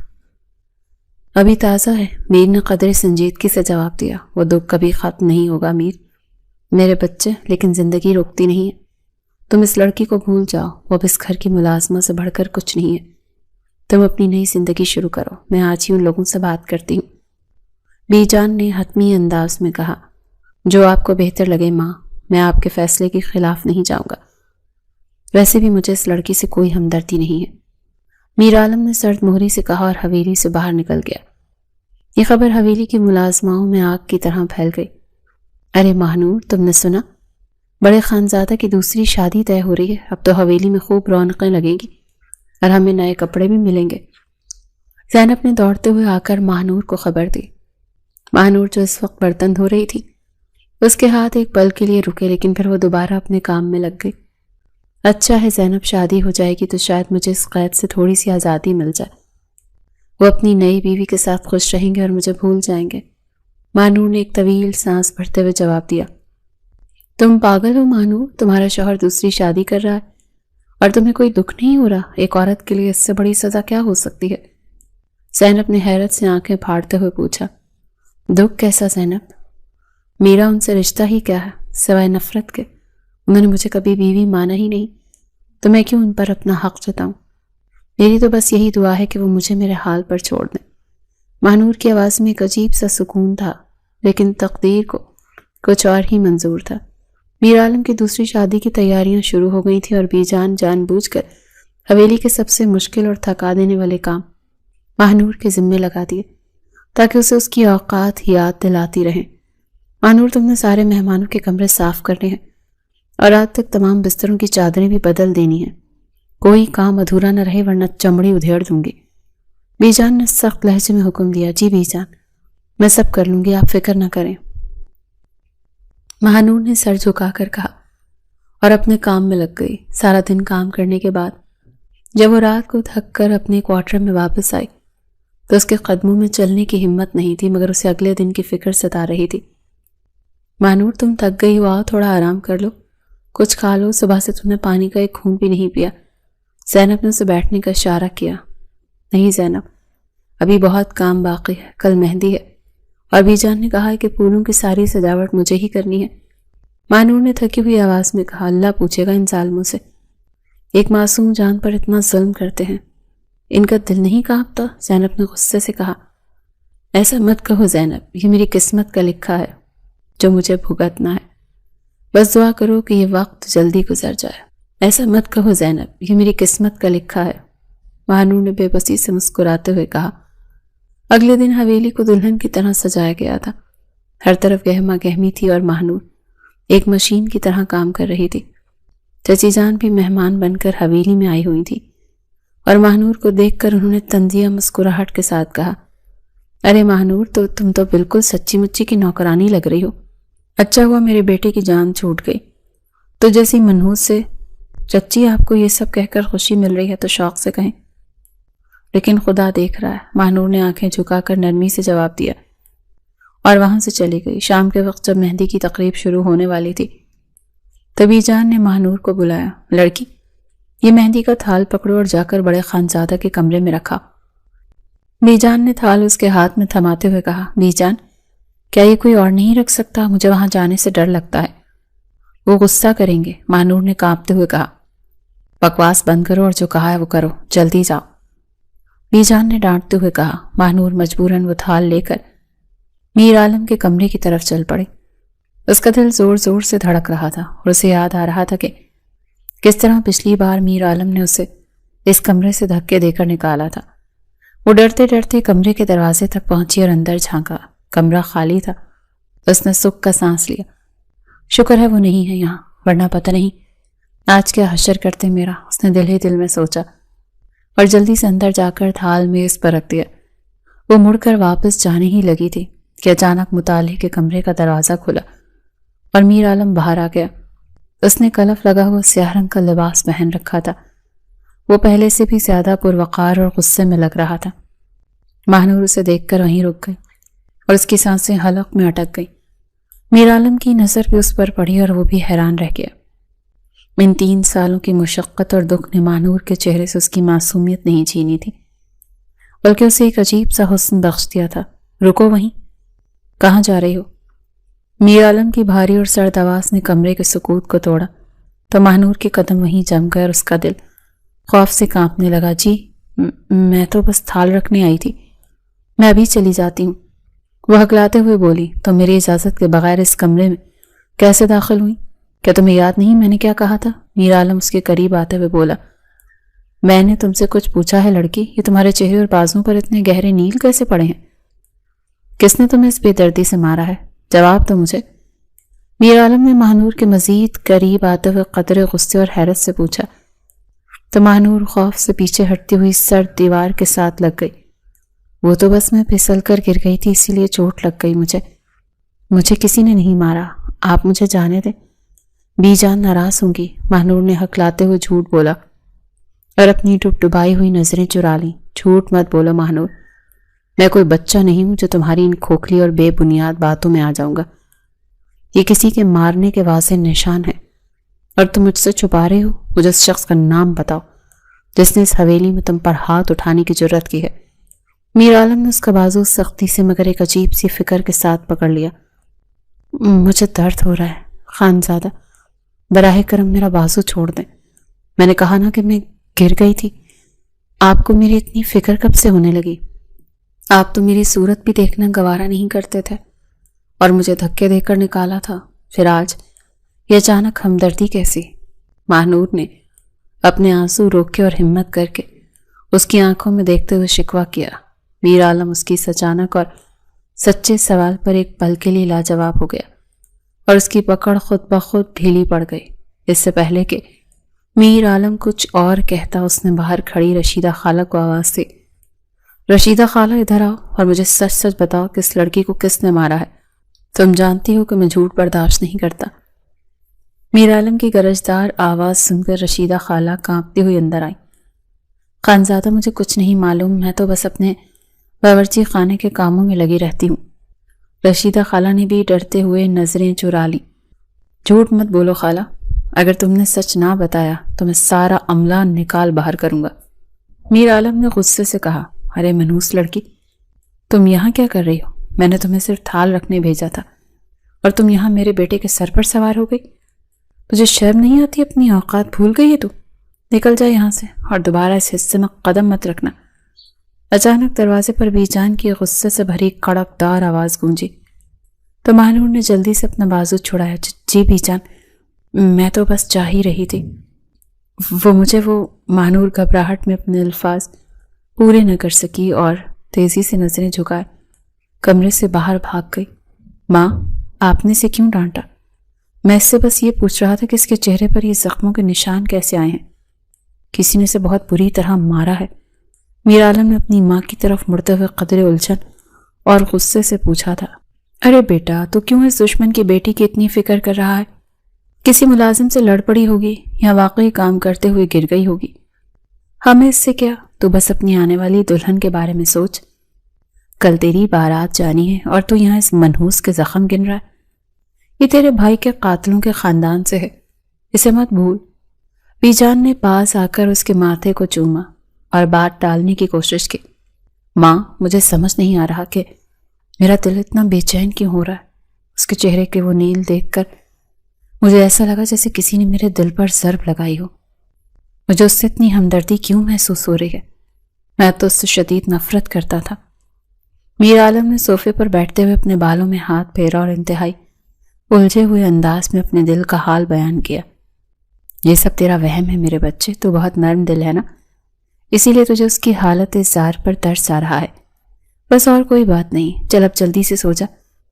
S1: ابھی تازہ ہے۔ میر نے قدرے سنجیدگی سے جواب دیا، وہ دکھ کبھی ختم نہیں ہوگا میر میرے بچے، لیکن زندگی رکتی نہیں ہے۔ تم اس لڑکی کو بھول جاؤ، وہ اب اس گھر کی ملازمہ سے بڑھ کر کچھ نہیں ہے۔ تم اپنی نئی زندگی شروع کرو، میں آج ہی ان لوگوں سے بات کرتی ہوں۔ بی جان نے حتمی انداز میں کہا، جو آپ کو بہتر لگے ماں، میں آپ کے فیصلے کے خلاف نہیں جاؤں گا، ویسے بھی مجھے اس لڑکی سے کوئی ہمدردی نہیں ہے۔ میر عالم نے سرد مہری سے کہا اور حویلی سے باہر نکل گیا۔ یہ خبر حویلی کی ملازماؤں میں آگ کی طرح پھیل گئی۔ ارے ماہنور، تم نے سنا؟ بڑے خانزادہ کی دوسری شادی طے ہو رہی ہے، اب تو حویلی میں خوب رونقیں لگیں گی اور ہمیں نئے کپڑے بھی ملیں گے۔ زینب نے دوڑتے ہوئے آ کر ماہنور کو خبر دی۔ ماہنور جو اس وقت برتن دھو رہی تھی، اس کے ہاتھ ایک پل کے لیے رکے، لیکن پھر وہ دوبارہ اپنے کام میں لگ گئی۔ اچھا ہے زینب، شادی ہو جائے گی تو شاید مجھے اس قید سے تھوڑی سی آزادی مل جائے، وہ اپنی نئی بیوی کے ساتھ خوش رہیں گے اور مجھے بھول جائیں گے۔ ماہنور نے ایک طویل سانس بھرتے ہوئے جواب دیا۔ تم پاگل ہو ماہنور، تمہارا شوہر دوسری شادی کر رہا ہے اور تمہیں کوئی دکھ نہیں ہو رہا؟ ایک عورت کے لیے اس سے بڑی سزا کیا ہو سکتی ہے؟ زینب نے حیرت سے آنکھیں پھاڑتے ہوئے پوچھا۔ دکھ کیسا زینب؟ میرا ان سے رشتہ ہی کیا ہے سوائے نفرت کے؟ انہوں نے مجھے کبھی بیوی مانا ہی نہیں، تو میں کیوں ان پر اپنا حق جتاؤں؟ میری تو بس یہی دعا ہے کہ وہ مجھے میرے حال پر چھوڑ دیں۔ ماہنور کی آواز میں ایک عجیب سا سکون تھا، لیکن تقدیر کو کچھ اور ہی منظور تھا۔ میر عالم کی دوسری شادی کی تیاریاں شروع ہو گئی تھیں اور بی جان جان بوجھ کر حویلی کے سب سے مشکل اور تھکا دینے والے کام ماہنور کے ذمے لگا دیے تاکہ اسے اس کی اوقات یاد دلاتی رہیں۔ ماہنور، تم نے سارے مہمانوں کے کمرے صاف کرنے ہیں اور رات تک تمام بستروں کی چادریں بھی بدل دینی ہیں، کوئی کام ادھورا نہ رہے ورنہ چمڑی ادھیڑ دوں گی۔ بی جان نے سخت لہجے میں حکم دیا۔ جی بی جان، میں سب کر لوں گی، آپ فکر نہ کریں، ماہنور نے سر جھکا کر کہا اور اپنے کام میں لگ گئی۔ سارا دن کام کرنے کے بعد جب وہ رات کو تھک کر اپنے کوارٹر میں واپس آئی تو اس کے قدموں میں چلنے کی ہمت نہیں تھی، مگر اسے اگلے دن کی فکر ستا رہی تھی۔ ماہنور، تم تھک گئی ہو، آؤ تھوڑا آرام کر لو، کچھ کھا لو، صبح سے تم نے پانی کا ایک گھونٹ بھی نہیں پیا۔ زینب نے اسے بیٹھنے کا اشارہ کیا۔ نہیں زینب، ابھی بہت کام باقی ہے، کل مہندی ہے اور بی جان نے کہا ہے کہ پھولوں کی ساری سجاوٹ مجھے ہی کرنی ہے۔ ماہنور نے تھکی ہوئی آواز میں کہا، اللہ پوچھے گا ان ظالموں سے، ایک معصوم جان پر اتنا ظلم کرتے ہیں، ان کا دل نہیں کانپتا؟ زینب نے غصے سے کہا۔ ایسا مت کہو زینب، یہ میری قسمت کا لکھا ہے جو مجھے بھگتنا ہے۔ بس دعا کرو کہ یہ وقت جلدی گزر جائے۔ ایسا مت کہو زینب، یہ میری قسمت کا لکھا ہے، مہنور نے بے بسی سے مسکراتے ہوئے کہا۔ اگلے دن حویلی کو دلہن کی طرح سجایا گیا تھا۔ ہر طرف گہما گہمی تھی اور مہنور ایک مشین کی طرح کام کر رہی تھی۔ چچی جان بھی مہمان بن کر حویلی میں آئی ہوئی تھی اور مہنور کو دیکھ کر انہوں نے طنزیہ مسکراہٹ کے ساتھ کہا، ارے مہنور، تو تم تو بالکل سچی مچی کی نوکرانی لگ رہی ہو۔ اچھا ہوا میرے بیٹے کی جان چھوٹ گئی۔ تو جیسی منحوس سے چچی آپ کو یہ سب کہہ کر خوشی مل رہی ہے تو شوق سے کہیں، لیکن خدا دیکھ رہا ہے، مہنور نے آنکھیں جھکا کر نرمی سے جواب دیا اور وہاں سے چلی گئی۔ شام کے وقت جب مہندی کی تقریب شروع ہونے والی تھی تبھی جان نے مہنور کو بلایا، لڑکی یہ مہندی کا تھال پکڑو اور جا کر بڑے خانزادہ کے کمرے میں رکھا۔ بی جان نے تھال اس کے ہاتھ میں تھماتے ہوئے کہا، بی جان کیا یہ کوئی اور نہیں رکھ سکتا؟ مجھے وہاں جانے سے ڈر لگتا ہے، وہ غصہ کریں گے، مہنور نے کانپتے ہوئے کہا۔ بکواس بند کرو اور جو کہا ہے وہ کرو، جلدی جاؤ، بی جان نے ڈانٹتے ہوئے کہا۔ مہنور مجبوراً وہ تھال لے کر میر عالم کے کمرے کی طرف چل پڑی۔ اس کا دل زور زور سے دھڑک رہا تھا اور اسے یاد آ رہا تھا کہ کس طرح پچھلی بار میر عالم نے اسے اس کمرے سے دھکے دے کر نکالا تھا۔ وہ ڈرتے ڈرتے کمرے کے دروازے تک پہنچی اور اندر جھانکا۔ کمرہ خالی تھا۔ اس نے سکھ کا سانس لیا۔ شکر ہے وہ نہیں ہے یہاں، ورنہ پتہ نہیں آج کیا حشر کرتے میرا، اس نے دل ہی دل میں سوچا اور جلدی سے اندر جا کر تھال میز پر رکھ دیا۔ وہ مڑ کر واپس جانے ہی لگی تھی کہ اچانک مطالعے کے کمرے کا دروازہ کھلا اور میر عالم باہر آ گیا۔ اس نے کلف لگا ہوا سیاہ رنگ کا لباس پہن رکھا تھا۔ وہ پہلے سے بھی زیادہ پروقار اور غصے میں لگ رہا تھا۔ مہنور اسے دیکھ کر وہیں رک گئی اور اس کی سانسیں حلق میں اٹک گئی۔ میر عالم کی نظر بھی اس پر پڑی اور وہ بھی حیران رہ گیا۔ ان 3 سالوں کی مشقت اور دکھ نے مہنور کے چہرے سے اس کی معصومیت نہیں چھینی تھی، بلکہ اسے ایک عجیب سا حسن بخش دیا تھا۔ رکو وہیں، کہاں جا رہی ہو؟ میر عالم کی بھاری اور سرد آواز نے کمرے کے سکوت کو توڑا تو مہنور کے قدم وہیں جم گئے اور اس کا دل خوف سے کانپنے لگا۔ جی میں تو بس تھال رکھنے آئی تھی، میں ابھی چلی جاتی ہوں، وہ ہکلاتے ہوئے بولی۔ تو میری اجازت کے بغیر اس کمرے میں کیسے داخل ہوئی؟ کیا تمہیں یاد نہیں میں نے کیا کہا تھا؟ میر عالم اس کے قریب آتے ہوئے بولا۔ میں نے تم سے کچھ پوچھا ہے لڑکی؟ یہ تمہارے چہرے اور بازوں پر اتنے گہرے نیل کیسے پڑے ہیں؟ کس نے تمہیں اس بے دردی سے مارا ہے؟ جواب تو مجھے۔ میر عالم نے مہنور کے مزید قریب آتے ہوئے قدرے غصے اور حیرت سے پوچھا تو مہنور خوف سے پیچھے ہٹتی ہوئی سرد دیوار کے ساتھ لگ گئی۔ وہ تو بس میں پھسل کر گر گئی تھی، اسی لیے چوٹ لگ گئی مجھے کسی نے نہیں مارا، آپ مجھے جانے دیں، بی جان ناراض ہوں گی، مہنور نے ہکلاتے ہوئے جھوٹ بولا اور اپنی ڈبڈبائی ہوئی نظریں چرا لیں۔ جھوٹ مت بولو مہنور، میں کوئی بچہ نہیں ہوں جو تمہاری ان کھوکھلی اور بے بنیاد باتوں میں آ جاؤں گا۔ یہ کسی کے مارنے کے واضح نشان ہے اور تم مجھ سے چھپا رہے ہو۔ مجھے اس شخص کا نام بتاؤ جس نے اس حویلی میں تم پر ہاتھ اٹھانے کی جرت کی ہے۔ میر عالم نے اس کا بازو سختی سے مگر ایک عجیب سی فکر کے ساتھ پکڑ لیا۔ مجھے درد ہو رہا ہے خانزادہ، براہ کرم میرا بازو چھوڑ دیں، میں نے کہا نا کہ میں گر گئی تھی۔ آپ کو میری اتنی فکر کب سے ہونے لگی؟ آپ تو میری صورت بھی دیکھنا گوارا نہیں کرتے تھے اور مجھے دھکے دے کر نکالا تھا، پھر آج یہ اچانک ہمدردی کیسی؟ مہنور نے اپنے آنسو روکے اور ہمت کر کے اس کی آنکھوں میں دیکھتے ہوئے شکوہ کیا۔ میر عالم اس کی اچانک اور سچے سوال پر ایک پل کے لیے لاجواب ہو گیا اور اس کی پکڑ خود بخود ڈھیلی پڑ گئی۔ اس سے پہلے کہ میر عالم کچھ اور کہتا اس نے باہر کھڑی رشیدہ خالہ کو آواز دی، رشیدہ خالہ ادھر آؤ اور مجھے سچ سچ بتاؤ کہ اس لڑکی کو کس نے مارا ہے؟ تم جانتی ہو کہ میں جھوٹ برداشت نہیں کرتا۔ میر عالم کی گرجدار آواز سن کر رشیدہ خالہ کانپتی ہوئی اندر آئی۔ خانزادہ مجھے کچھ نہیں معلوم، میں تو بس اپنے باورچی خانے کے کاموں میں لگی رہتی ہوں۔ رشیدہ خالہ نے بھی ڈرتے ہوئے نظریں چرا لیں۔ جھوٹ مت بولو خالہ، اگر تم نے سچ نہ بتایا تو میں سارا عملہ نکال باہر کروں گا۔ میر عالم نے غصے سے کہا، ارے منحوس لڑکی، تم یہاں کیا کر رہی ہو؟ میں نے تمہیں صرف تھال رکھنے بھیجا تھا اور تم یہاں میرے بیٹے کے سر پر سوار ہو گئی؟ تجھے شرم نہیں آتی؟ اپنی اوقات بھول گئی ہے تو نکل جا یہاں سے اور دوبارہ اس حصے میں قدم مت رکھنا۔ اچانک دروازے پر بی جان کی غصے سے بھری کڑکدار آواز گونجی تو مہنور نے جلدی سے اپنا بازو چھڑایا۔ جی بی جان، میں تو بس چاہ ہی رہی تھی۔ وہ مانور گھبراہٹ میں اپنے الفاظ پورے نہ کر سکی اور تیزی سے نظریں جھکائے کمرے سے باہر بھاگ گئی۔ ماں، آپ نے اسے کیوں ڈانٹا؟ میں اس سے بس یہ پوچھ رہا تھا کہ اس کے چہرے پر یہ زخموں کے نشان کیسے آئے ہیں؟ کسی نے اسے بہت بری طرح مارا ہے؟ میر عالم نے اپنی ماں کی طرف مڑتے ہوئے قدرے الجھن اور غصے سے پوچھا تھا۔ ارے بیٹا، تو کیوں اس دشمن کی بیٹی کی اتنی فکر کر رہا ہے؟ کسی ملازم سے لڑ پڑی ہوگی یا واقعی کام کرتے ہوئے گر گئی ہوگی۔ ہمیں اس سے کیا؟ تو بس اپنی آنے والی دلہن کے بارے میں سوچ۔ کل تیری بارات جانی ہے اور تو یہاں اس منحوس کے زخم گن رہا ہے۔ یہ تیرے بھائی کے قاتلوں کے خاندان سے ہے، اسے مت بھول۔ بی جان نے پاس آ کر اس کے ماتھے کو چوما اور بات ٹالنے کی کوشش کی۔ ماں، مجھے سمجھ نہیں آ رہا کہ میرا دل اتنا بے چین کیوں ہو رہا ہے۔ اس کے چہرے کے وہ نیل دیکھ کر مجھے ایسا لگا جیسے کسی نے میرے دل پر ضرب لگائی ہو۔ مجھے اس سے اتنی ہمدردی کیوں محسوس ہو رہی ہے؟ میں تو اس سے شدید نفرت کرتا تھا۔ میر عالم نے صوفے پر بیٹھتے ہوئے اپنے بالوں میں ہاتھ پھیرا اور انتہائی الجھے ہوئے انداز میں اپنے دل کا حال بیان کیا۔ یہ سب تیرا وہم ہے میرے بچے، تو بہت نرم دل ہے نا، اسی لیے تجھے اس کی حالت زار پر ترس آ رہا ہے، بس اور کوئی بات نہیں۔ چل اب جلدی سے سو جا،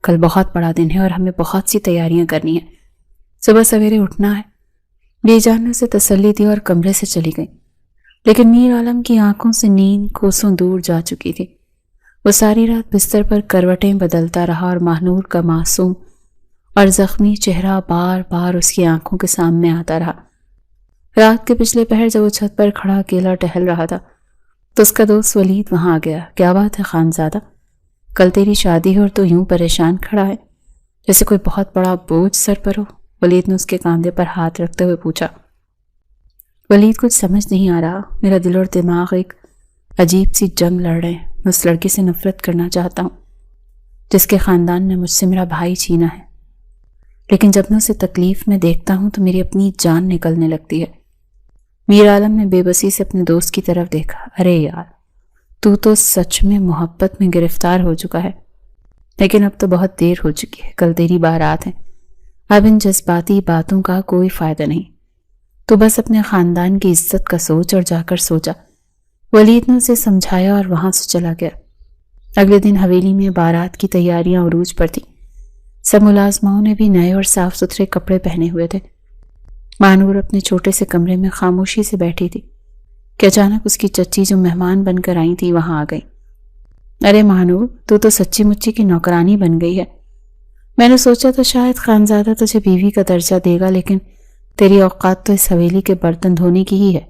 S1: کل بہت بڑا دن ہے اور ہمیں بہت سی تیاریاں کرنی ہیں، صبح سویرے اٹھنا ہے۔ بی جان نے اسے تسلی دی اور کمرے سے چلی گئی، لیکن میر عالم کی آنکھوں سے نیند کوسوں دور جا چکی تھی۔ وہ ساری رات بستر پر کروٹیں بدلتا رہا اور ماہنور کا معصوم اور زخمی چہرہ بار بار اس کی آنکھوں کے سامنے آتا رہا۔ رات کے پچھلے پہر جب وہ چھت پر کھڑا اکیلا ٹہل رہا تھا تو اس کا دوست ولید وہاں آ گیا۔ کیا بات ہے خانزادہ، کل تیری شادی ہے اور تو یوں پریشان کھڑا ہے جیسے کوئی بہت بڑا بوجھ سر پر ہو؟ ولید نے اس کے کاندھے پر ہاتھ رکھتے ہوئے پوچھا۔ ولید، کچھ سمجھ نہیں آ رہا، میرا دل اور دماغ ایک عجیب سی جنگ لڑ رہے ہیں۔ میں اس لڑکے سے نفرت کرنا چاہتا ہوں جس کے خاندان نے مجھ سے میرا بھائی چھینا ہے، لیکن جب میں اسے تکلیف میں دیکھتا ہوں تو میری اپنی جان نکلنے لگتی ہے۔ میر عالم نے بے بسی سے اپنے دوست کی طرف دیکھا۔ ارے یار، تو سچ میں محبت میں گرفتار ہو چکا ہے، لیکن اب تو بہت دیر ہو چکی ہے، کل تیری بارات ہے، اب ان جذباتی باتوں کا کوئی فائدہ نہیں، تو بس اپنے خاندان کی عزت کا سوچ اور جا کر سو جا۔ ولید نے اسے سمجھایا اور وہاں سے چلا گیا۔ اگلے دن حویلی میں بارات کی تیاریاں عروج پر تھیں۔ سب ملازماؤں نے بھی نئے اور صاف ستھرے کپڑے پہنے ہوئے تھے۔ مانور اپنے چھوٹے سے کمرے میں خاموشی سے بیٹھی تھی کہ اچانک اس کی چچی جو مہمان بن کر آئی تھی وہاں آ گئی۔ ارے مانور، تو سچی مچی کی نوکرانی بن گئی ہے۔ میں نے سوچا تو شاید خانزادہ تجھے بیوی کا درجہ دے گا، لیکن تیری اوقات تو اس حویلی کے برتن دھونے کی ہی ہے۔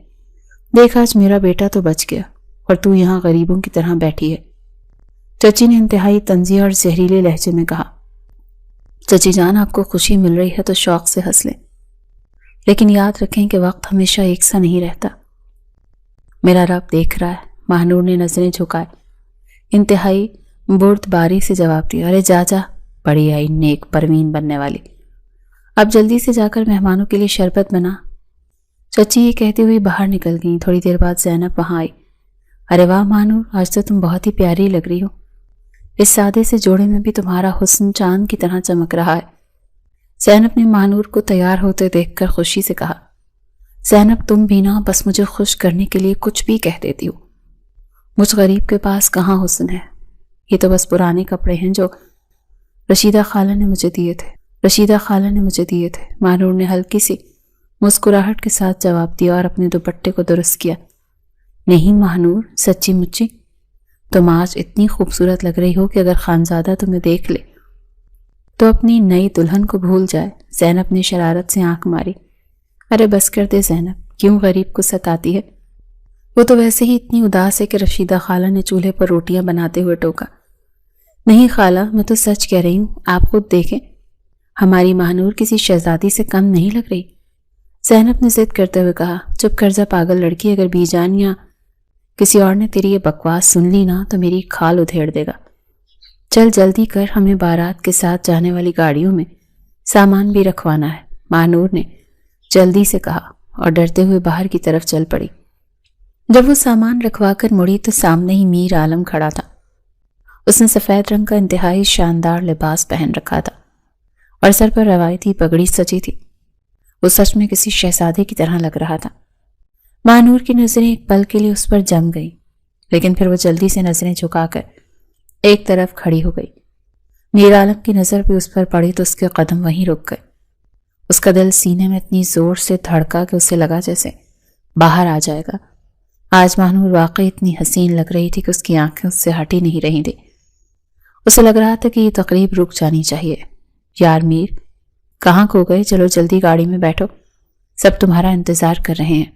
S1: دیکھ، آج میرا بیٹا تو بچ گیا اور تو یہاں غریبوں کی طرح بیٹھی ہے۔ چچی نے انتہائی طنزیہ اور زہریلے لہجے میں کہا۔ چچی جان، آپ کو خوشی مل رہی ہے تو شوق سے ہنس لیں، لیکن یاد رکھیں کہ وقت ہمیشہ ایک سا نہیں رہتا۔ میرا رب دیکھ رہا ہے، ماہنور نے نظریں جھکائے انتہائی بردباری سے جواب دیا۔ ارے جا جا، بڑی آئی نیک پروین بننے والی، اب جلدی سے جا کر مہمانوں کے لیے شربت بنا۔ چچی یہ کہتی ہوئی باہر نکل گئیں۔ تھوڑی دیر بعد زینب وہاں آئی۔ ارے واہ مانور، آج تو تم بہت ہی پیاری لگ رہی ہو، اس سادے سے جوڑے میں بھی تمہارا حسن چاند کی طرح چمک رہا ہے۔ زینب نے مانور کو تیار ہوتے دیکھ کر خوشی سے کہا۔ زینب، تم بھی نا بس مجھے خوش کرنے کے لیے کچھ بھی کہہ دیتی ہو۔ مجھ غریب کے پاس کہاں حسن ہے، یہ تو بس پرانے کپڑے ہیں جو رشیدہ خالہ نے مجھے دیے تھے۔ مانور نے ہلکی سی مسکراہٹ کے ساتھ جواب دیا اور اپنے دوپٹے کو درست کیا۔ نہیں مانور، سچی مچی تم آج اتنی خوبصورت لگ رہی ہو کہ اگر خانزادہ تمہیں دیکھ لے تو اپنی نئی دلہن کو بھول جائے۔ زینب نے شرارت سے آنکھ ماری۔ ارے بس کر دے زینب، کیوں غریب کو ستاتی ہے؟ وہ تو ویسے ہی اتنی اداس ہے کہ رشیدہ خالہ نے چولہے پر روٹیاں بناتے ہوئے ٹوکا۔ نہیں خالہ، میں تو سچ کہہ رہی ہوں، آپ خود دیکھیں، ہماری ماہنور کسی شہزادی سے کم نہیں لگ رہی۔ زینب نے ضد کرتے ہوئے کہا۔ چپ کر جا پاگل لڑکی، اگر بی جان یا کسی اور نے تیری یہ بکواس سن لی نا تو میری کھال ادھیڑ دے گا۔ چل جلدی کر، ہمیں بارات کے ساتھ جانے والی گاڑیوں میں سامان بھی رکھوانا ہے، مانور نے جلدی سے کہا اور ڈرتے ہوئے باہر کی طرف چل پڑی۔ جب وہ سامان رکھوا کر مڑی تو سامنے ہی میر عالم کھڑا تھا۔ اس نے سفید رنگ کا انتہائی شاندار لباس پہن رکھا تھا اور سر پر روایتی پگڑی سجی تھی۔ وہ سچ میں کسی شہزادے کی طرح لگ رہا تھا۔ ماہنور کی نظریں ایک پل کے لیے اس پر جم گئیں، لیکن پھر وہ جلدی سے نظریں جھکا کر ایک طرف کھڑی ہو گئی۔ میر عالم کی نظر بھی اس پر پڑی تو اس کے قدم وہیں رک گئے۔ اس کا دل سینے میں اتنی زور سے دھڑکا کہ اسے لگا جیسے باہر آ جائے گا۔ آج ماہنور واقعی اتنی حسین لگ رہی تھی کہ اس کی آنکھیں اس سے ہٹی نہیں رہی تھی۔ اسے لگ رہا تھا کہ یہ تقریب رک جانی چاہیے۔ یار میر، کہاں کھو گئے؟ چلو جلدی گاڑی میں بیٹھو، سب تمہارا انتظار کر رہے ہیں۔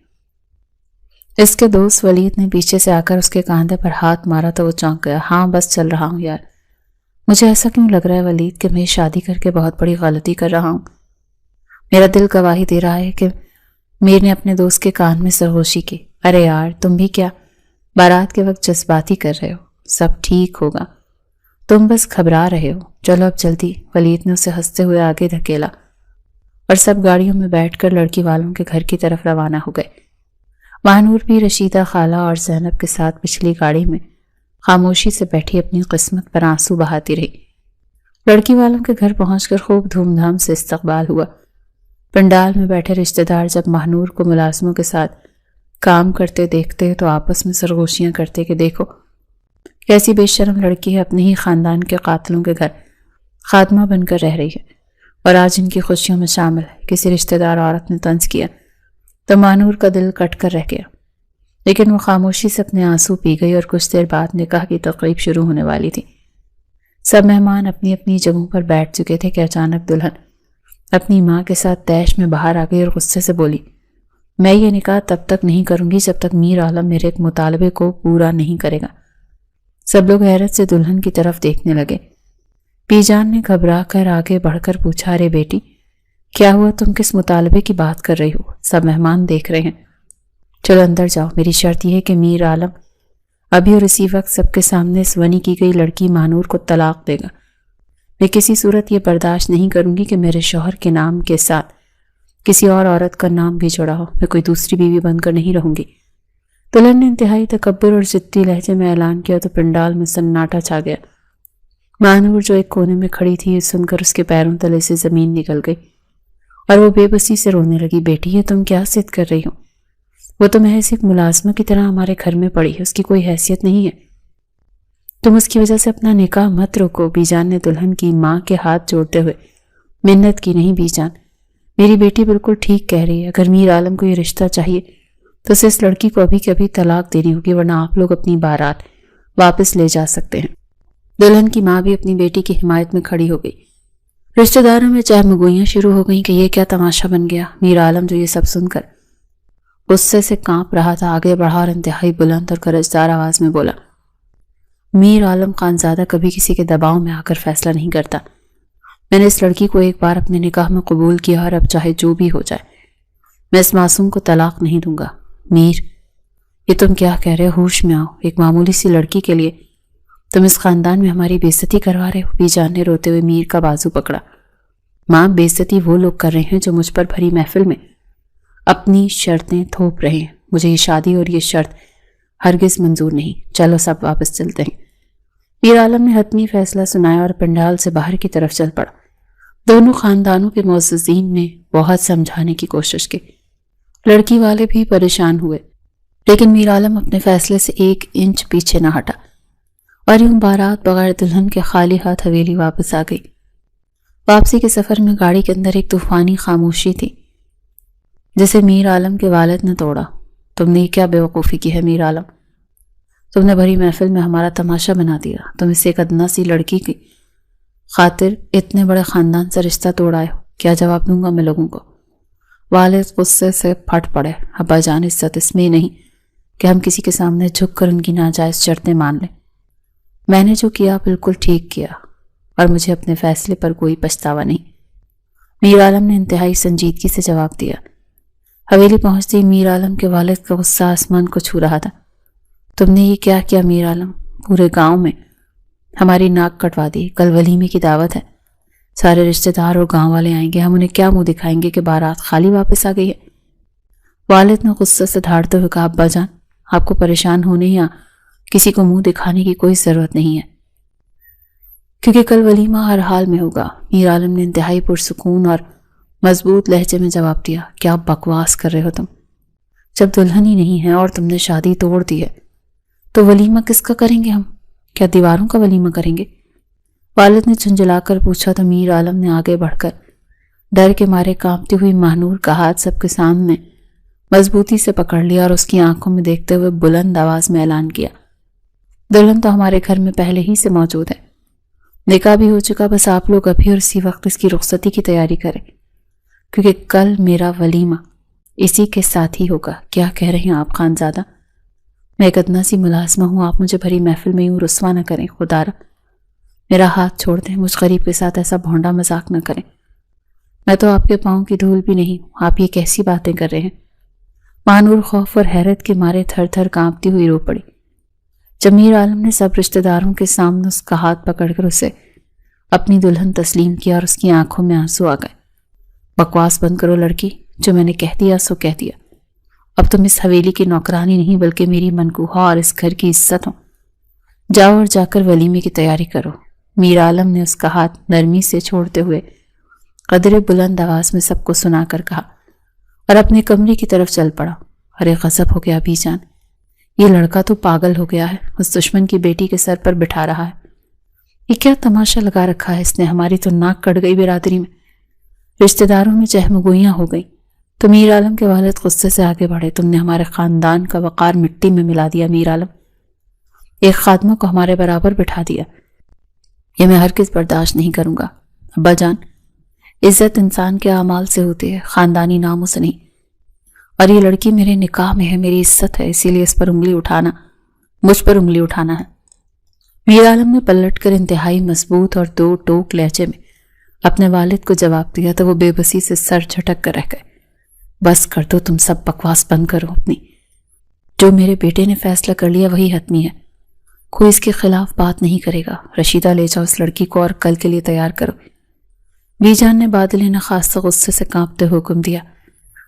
S1: اس کے دوست ولید نے پیچھے سے آ کر اس کے کاندھے پر ہاتھ مارا تو وہ چونک گیا۔ ہاں بس چل رہا ہوں یار۔ مجھے ایسا کیوں لگ رہا ہے ولید کہ میں شادی کر کے بہت بڑی غلطی کر رہا ہوں؟ میرا دل گواہی دے رہا ہے کہ میر نے اپنے دوست کے کان میں سرگوشی کی۔ ارے یار تم بھی کیا بارات کے وقت جذباتی کر رہے ہو؟ سب ٹھیک ہوگا، تم بس گھبرا رہے ہو۔ چلو اب جلدی۔ ولید نے اسے ہنستے ہوئے آگے دھکیلا اور سب گاڑیوں میں بیٹھ کر لڑکی والوں کے گھر کی طرف روانہ ہو گئے۔ ماہنور بھی رشیدہ خالہ اور زینب کے ساتھ پچھلی گاڑی میں خاموشی سے بیٹھی اپنی قسمت پر آنسو بہاتی رہی۔ لڑکی والوں کے گھر پہنچ کر خوب دھوم دھام سے استقبال ہوا۔ پنڈال میں بیٹھے رشتہ دار جب ماہنور کو ملازموں کے ساتھ کام کرتے دیکھتے تو آپس میں سرگوشیاں کرتے کہ دیکھو کیسی بے شرم لڑکی ہے، اپنے ہی خاندان کے قاتلوں کے گھر خادمہ بن کر رہ رہی ہے اور آج ان کی خوشیوں میں شامل ہے۔ کسی رشتہ دار عورت نے طنز کیا تو ماہنور کا دل کٹ کر رہ گیا، لیکن وہ خاموشی سے اپنے آنسو پی گئی اور کچھ دیر بعد نکاح کی تقریب شروع ہونے والی تھی۔ سب مہمان اپنی اپنی جگہوں پر بیٹھ چکے تھے کہ اچانک دلہن اپنی ماں کے ساتھ طیش میں باہر آ گئی اور غصے سے بولی، میں یہ نکاح تب تک نہیں کروں گی جب تک میر عالم میرے ایک مطالبے کو پورا نہیں کرے گا۔ سب لوگ حیرت سے دلہن کی طرف دیکھنے لگے۔ پی جان نے گھبرا کر آگے بڑھ کر پوچھا، ارے بیٹی کیا ہوا؟ تم کس مطالبے کی بات کر رہی ہو؟ سب مہمان دیکھ رہے ہیں۔ چلو اندر جاؤ، میری شرط یہ ہے کہ میر عالم ابھی اور اسی وقت سب کے سامنے اس ونی کی گئی لڑکی ماہنور کو طلاق دے گا۔ میں کسی صورت یہ برداشت نہیں کروں گی کہ میرے شوہر کے نام کے ساتھ کسی اور عورت کا نام بھی جڑا ہو۔ میں کوئی دوسری بیوی بن کر نہیں رہوں گی۔ دلہن نے انتہائی تکبر اور ضدی لہجے میں اعلان کیا تو پنڈال میں سناٹا چھا گیا۔ ماہنور جو ایک کونے میں کھڑی تھی، یہ سن کر اس کے پیروں تلے سے زمین نکل گئی اور وہ بے بسی سے رونے لگی۔ بیٹی یہ تم کیا ضد کر رہی ہو؟ وہ تو محض ایک ملازمہ کی طرح ہمارے گھر میں پڑی ہے، اس کی کوئی حیثیت نہیں ہے۔ تم اس کی وجہ سے اپنا نکاح مت روکو۔ بی جان نے دلہن کی ماں کے ہاتھ جوڑتے ہوئے منت کی، نہیں بی جان، میری بیٹی بالکل ٹھیک کہہ رہی ہے۔ اگر میر عالم کو یہ رشتہ چاہیے تو اسے اس لڑکی کو ابھی کے ابھی طلاق دینی ہوگی، ورنہ آپ لوگ اپنی بارات واپس لے جا سکتے ہیں۔ دلہن کی ماں بھی اپنی بیٹی کی حمایت میں کھڑی ہو گئی۔ رشتہ داروں میں چہمگوئیاں شروع ہو گئیں کہ یہ کیا تماشا بن گیا۔ میر عالم جو یہ سب سن کر غصے سے کانپ رہا تھا، آگے بڑھا اور انتہائی بلند اور گرجدار آواز میں بولا، میر عالم خانزادہ کبھی کسی کے دباؤ میں آ کر فیصلہ نہیں کرتا۔ میں نے اس لڑکی کو ایک بار اپنے نکاح میں قبول کیا اور اب چاہے جو بھی ہو جائے میں اس معصوم کو طلاق نہیں دوں گا۔ میر یہ تم کیا کہہ رہے ہو؟ ہوش میں آؤ۔ ایک معمولی سی لڑکی کے لیے تم اس خاندان میں ہماری بے عزتی کروا رہے ہو۔ بی جان نے روتے ہوئے میر کا بازو پکڑا۔ ماں بے عزتی وہ لوگ کر رہے ہیں جو مجھ پر بھری محفل میں اپنی شرطیں تھوپ رہے ہیں۔ مجھے یہ شادی اور یہ شرط ہرگز منظور نہیں۔ چلو سب واپس چلتے ہیں۔ میر عالم نے حتمی فیصلہ سنایا اور پنڈال سے باہر کی طرف چل پڑا۔ دونوں خاندانوں کے معززین نے بہت سمجھانے کی کوشش کی، لڑکی والے بھی پریشان ہوئے، لیکن میر عالم اپنے فیصلے سے 1 انچ پیچھے نہ ہٹا اور یوں بارات بغیر دلہن کے خالی ہاتھ حویلی واپس آ گئی۔ واپسی کے سفر میں گاڑی کے اندر ایک طوفانی خاموشی تھی جسے میر عالم کے والد نے توڑا۔ تم نے کیا بے وقوفی کی ہے میر عالم؟ تم نے بھری محفل میں ہمارا تماشا بنا دیا۔ تم اس ایک ادنا سی لڑکی کی خاطر اتنے بڑے خاندان سے رشتہ توڑ آئے ہو۔ کیا جواب دوں گا میں لوگوں کو؟ والد غصے سے پھٹ پڑے۔ ابا جان، عزت اس میں نہیں کہ ہم کسی کے سامنے جھک کر ان کی ناجائز شرطیں مان لیں۔ میں نے جو کیا بالکل ٹھیک کیا اور مجھے اپنے فیصلے پر کوئی پچھتاوا نہیں۔ میر عالم نے انتہائی سنجیدگی سے جواب دیا۔ حویلی پہنچتے ہی میر عالم کے والد کا غصہ آسمان کو چھو رہا تھا۔ تم نے یہ کیا کیا میر عالم؟ پورے گاؤں میں ہماری ناک کٹوا دی۔ کل ولیمے کی دعوت ہے، سارے رشتہ دار اور گاؤں والے آئیں گے، ہم انہیں کیا منہ دکھائیں گے کہ بارات خالی واپس آ گئی ہے؟ والد نے غصے سے دھاڑتے ہوئے کہا، ابا جان آپ کو پریشان ہونے یا کسی کو منہ دکھانے کی کوئی ضرورت نہیں ہے، کیونکہ کل ولیمہ ہر حال میں ہوگا۔ میر عالم نے انتہائی پرسکون اور مضبوط لہجے میں جواب دیا، کیا بکواس کر رہے ہو تم؟ جب دلہن ہی نہیں ہے اور تم نے شادی توڑ دی ہے تو ولیمہ کس کا کریں گے ہم؟ کیا دیواروں کا ولیمہ کریں گے؟ والد نے جھنجھلا کر پوچھا تو میر عالم نے آگے بڑھ کر ڈر کے مارے کانپتی ہوئی ماہنور کا ہاتھ سب کے سامنے مضبوطی سے پکڑ لیا اور اس کی آنکھوں میں دیکھتے ہوئے بلند آواز میں اعلان کیا، دلہن تو ہمارے گھر میں پہلے ہی سے موجود ہے، نکاح بھی ہو چکا، بس آپ لوگ ابھی اور اسی وقت اس کی رخصتی کی تیاری کریں، کیونکہ کل میرا ولیمہ اسی کے ساتھ ہی ہوگا۔ کیا کہہ رہے ہیں آپ خانزادہ؟ میں ایک ادنا سی ملازمہ ہوں، آپ مجھے بھری محفل میں یوں رسوا نہ کریں، خدا را میرا ہاتھ چھوڑ دیں، مجھ غریب کے ساتھ ایسا بھونڈا مذاق نہ کریں، میں تو آپ کے پاؤں کی دھول بھی نہیں ہوں، آپ یہ کیسی باتیں کر رہے ہیں؟ ماہنور خوف اور حیرت کے مارے تھر تھر کانپتی ہوئی رو پڑی۔ جب میر عالم نے سب رشتہ داروں کے سامنے اس کا ہاتھ پکڑ کر اسے اپنی دلہن تسلیم کیا اور اس کی آنکھوں میں آنسو آ گئے۔ بکواس بند کرو لڑکی، جو میں نے کہہ دیا سو کہہ دیا، اب تم اس حویلی کی نوکرانی نہیں بلکہ میری منکوحہ اور اس گھر کی عزت ہو، جاؤ اور جا کر ولیمے کی تیاری کرو۔ میر عالم نے اس کا ہاتھ نرمی سے چھوڑتے ہوئے قدرے بلند آواز میں سب کو سنا کر کہا اور اپنے کمرے کی طرف چل پڑا۔ ارے غضب ہو گیا بی جان، یہ لڑکا تو پاگل ہو گیا ہے، اس دشمن کی بیٹی کے سر پر بٹھا رہا ہے، یہ کیا تماشا لگا رکھا ہے اس نے، ہماری تو ناک کٹ گئی برادری میں، رشتہ داروں میں چہمگوئیاں ہو گئیں۔ تو میر عالم کے والد غصے سے آگے بڑھے، تم نے ہمارے خاندان کا وقار مٹی میں ملا دیا میر عالم، ایک خادمہ کو ہمارے برابر بٹھا دیا، یہ میں ہرگز برداشت نہیں کروں گا۔ ابا جان، عزت انسان کے اعمال سے ہوتی ہے، خاندانی ناموں سے نہیں، اور یہ لڑکی میرے نکاح میں ہے، میری عزت ہے، اسی لیے اس پر انگلی اٹھانا مجھ پر انگلی اٹھانا ہے۔ میر عالم نے پلٹ کر انتہائی مضبوط اور دو ٹوک لہجے میں اپنے والد کو جواب دیا تو وہ بے بسی سے سر جھٹک کر رہ گئے۔ بس کر دو، تم سب بکواس بند کرو اپنی، جو میرے بیٹے نے فیصلہ کر لیا وہی حتمی ہے، کوئی اس کے خلاف بات نہیں کرے گا۔ رشیدہ لے جاؤ اس لڑکی کو اور کل کے لیے تیار کرو۔ بی جان نے بادل نخاس غصے سے کانپتے حکم دیا،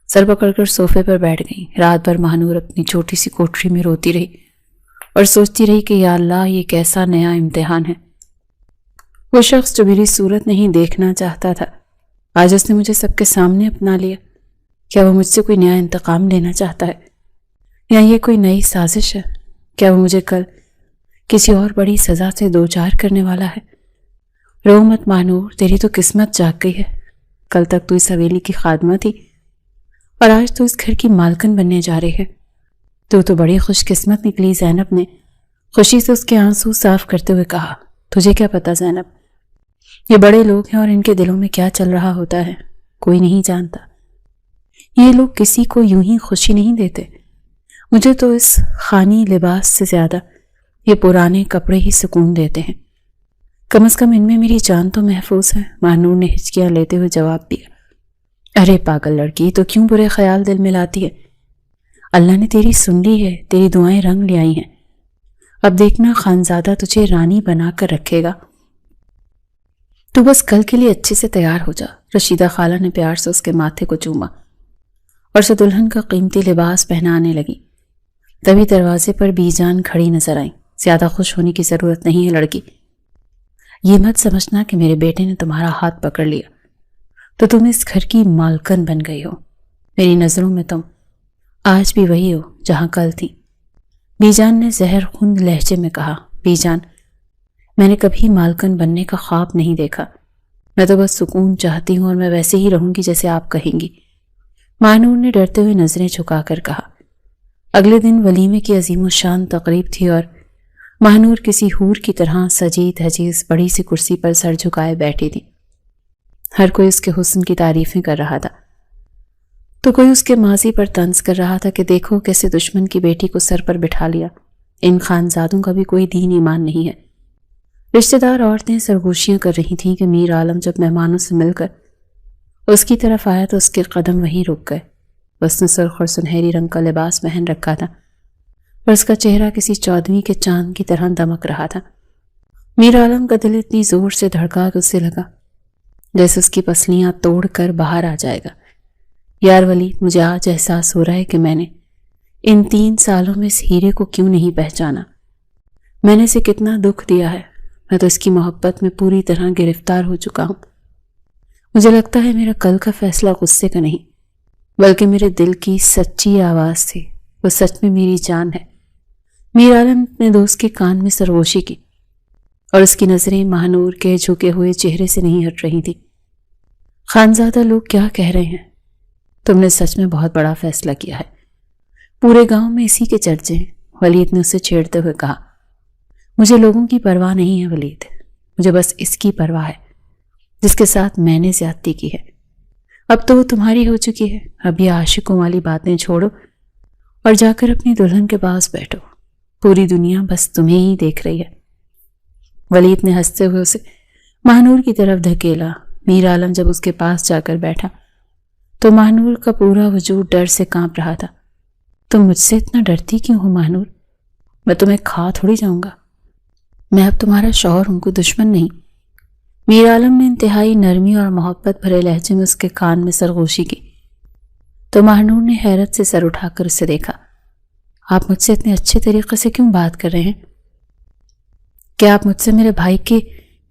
S1: سر پکڑ کر صوفے پر بیٹھ گئی۔ رات بھر ماہنور اپنی چھوٹی سی کوٹری میں روتی رہی اور سوچتی رہی کہ یا اللہ، یہ کیسا نیا امتحان ہے۔ وہ شخص جو میری صورت نہیں دیکھنا چاہتا تھا، آج اس نے مجھے سب کے سامنے اپنا لیا۔ کیا وہ مجھ سے کوئی نیا انتقام لینا چاہتا ہے، یا یہ کوئی نئی سازش ہے؟ کیا وہ مجھے کل کسی اور بڑی سزا سے دوچار کرنے والا ہے؟ رو مت ماہنور، تیری تو قسمت جاگ گئی ہے، کل تک تو اس حویلی کی خادمہ تھی اور آج تو اس گھر کی مالکن بننے جا رہی ہے۔ تو بڑی خوش قسمت نکلی، زینب نے خوشی سے اس کے آنسو صاف کرتے ہوئے کہا۔ تجھے کیا پتا زینب، یہ بڑے لوگ ہیں اور ان کے دلوں میں کیا چل رہا ہوتا ہے کوئی نہیں جانتا، یہ لوگ کسی کو یوں ہی خوشی نہیں دیتے، مجھے تو اس خانی لباس سے زیادہ یہ پرانے کپڑے ہی سکون دیتے ہیں، کم از کم ان میں میری جان تو محفوظ ہے۔ ماہنور نے ہچکیاں لیتے ہوئے جواب دیا۔ ارے پاگل لڑکی، تو کیوں برے خیال دل میں لاتی ہے؟ اللہ نے تیری سن لی ہے، تیری دعائیں رنگ لے آئی ہیں، اب دیکھنا خانزادہ تجھے رانی بنا کر رکھے گا، تو بس کل کے لیے اچھے سے تیار ہو جا۔ رشیدہ خالہ نے پیار سے اس کے ماتھے کو چوما اور اسے دلہن کا قیمتی لباس پہنانے لگی۔ تبھی دروازے پر بی جان کھڑی نظر آئی۔ زیادہ خوش ہونے کی ضرورت نہیں ہے لڑکی، یہ مت سمجھنا کہ میرے بیٹے نے تمہارا ہاتھ پکڑ لیا تو تم اس گھر کی مالکن بن گئی ہو، میری نظروں میں تم آج بھی وہی ہو جہاں کل تھی۔ بی جان نے زہر خوند لہجے میں کہا۔ بی جان، میں نے کبھی مالکن بننے کا خواب نہیں دیکھا، میں تو بس سکون چاہتی ہوں اور میں ویسے ہی رہوں گی جیسے آپ کہیں گی، ماہنور نے ڈرتے ہوئے نظریں جھکا کر کہا۔ اگلے دن ولیمے کی عظیم الشان تقریب تھی اور ماہنور کسی حور کی طرح سجی دھجی بڑی سی کرسی پر سر جھکائے بیٹھی تھی۔ ہر کوئی اس کے حسن کی تعریفیں کر رہا تھا تو کوئی اس کے ماضی پر طنز کر رہا تھا کہ دیکھو کیسے دشمن کی بیٹی کو سر پر بٹھا لیا، ان خانزادوں کا بھی کوئی دین ایمان نہیں ہے۔ رشتہ دار عورتیں سرگوشیاں کر رہی تھیں کہ میر عالم جب مہمانوں سے مل کر اس کی طرف آیا تو اس کے قدم وہیں رک گئے۔ اس نے سرخ اور سنہری رنگ کا لباس پہن رکھا تھا اور اس کا چہرہ کسی چودھویں کے چاند کی طرح دمک رہا تھا۔ میر عالم کا دل اتنی زور سے دھڑکا کہ اسے لگا جیسے اس کی پسلیاں توڑ کر باہر آ جائے گا۔ یار ولی، مجھے آج احساس ہو رہا ہے کہ میں نے ان 3 سالوں میں اس ہیرے کو کیوں نہیں پہچانا، میں نے اسے کتنا دکھ دیا ہے، میں تو اس کی محبت میں پوری طرح گرفتار ہو چکا ہوں، مجھے لگتا ہے میرا کل کا فیصلہ غصے کا نہیں بلکہ میرے دل کی سچی آواز تھی، وہ سچ میں میری جان ہے۔ میر عالم اپنے دوست کے کان میں سرگوشی کی اور اس کی نظریں ماہنور کے جھکے ہوئے چہرے سے نہیں ہٹ رہی تھی۔ خانزادہ لوگ کیا کہہ رہے ہیں؟ تم نے سچ میں بہت بڑا فیصلہ کیا ہے، پورے گاؤں میں اسی کے چرچے ہیں، ولید نے اسے چھیڑتے ہوئے کہا۔ مجھے لوگوں کی پرواہ نہیں ہے ولید، مجھے بس اس کی پرواہ ہے جس کے ساتھ میں نے زیادتی کی ہے۔ اب تو وہ تمہاری ہو چکی ہے، اب یہ عاشقوں والی باتیں چھوڑو اور جا کر اپنی دلہن کے پاس بیٹھو، پوری دنیا بس تمہیں ہی دیکھ رہی ہے۔ ولید نے ہنستے ہوئے اسے ماہنور کی طرف دھکیلا۔ میر عالم جب اس کے پاس جا کر بیٹھا تو ماہنور کا پورا وجود ڈر سے کانپ رہا تھا۔ تم مجھ سے اتنا ڈرتی کیوں ہو ماہنور؟ میں تمہیں کھا تھوڑی جاؤں گا، میں اب تمہارا شوہر ہوں، کوئی دشمن نہیں۔ میر عالم نے انتہائی نرمی اور محبت بھرے لہجے میں اس کے کان میں سرگوشی کی تو ماہنور نے حیرت سے سر اٹھا کر اسے دیکھا۔ آپ مجھ سے اتنے اچھے طریقے سے کیوں بات کر رہے ہیں؟ کیا آپ مجھ سے میرے بھائی کے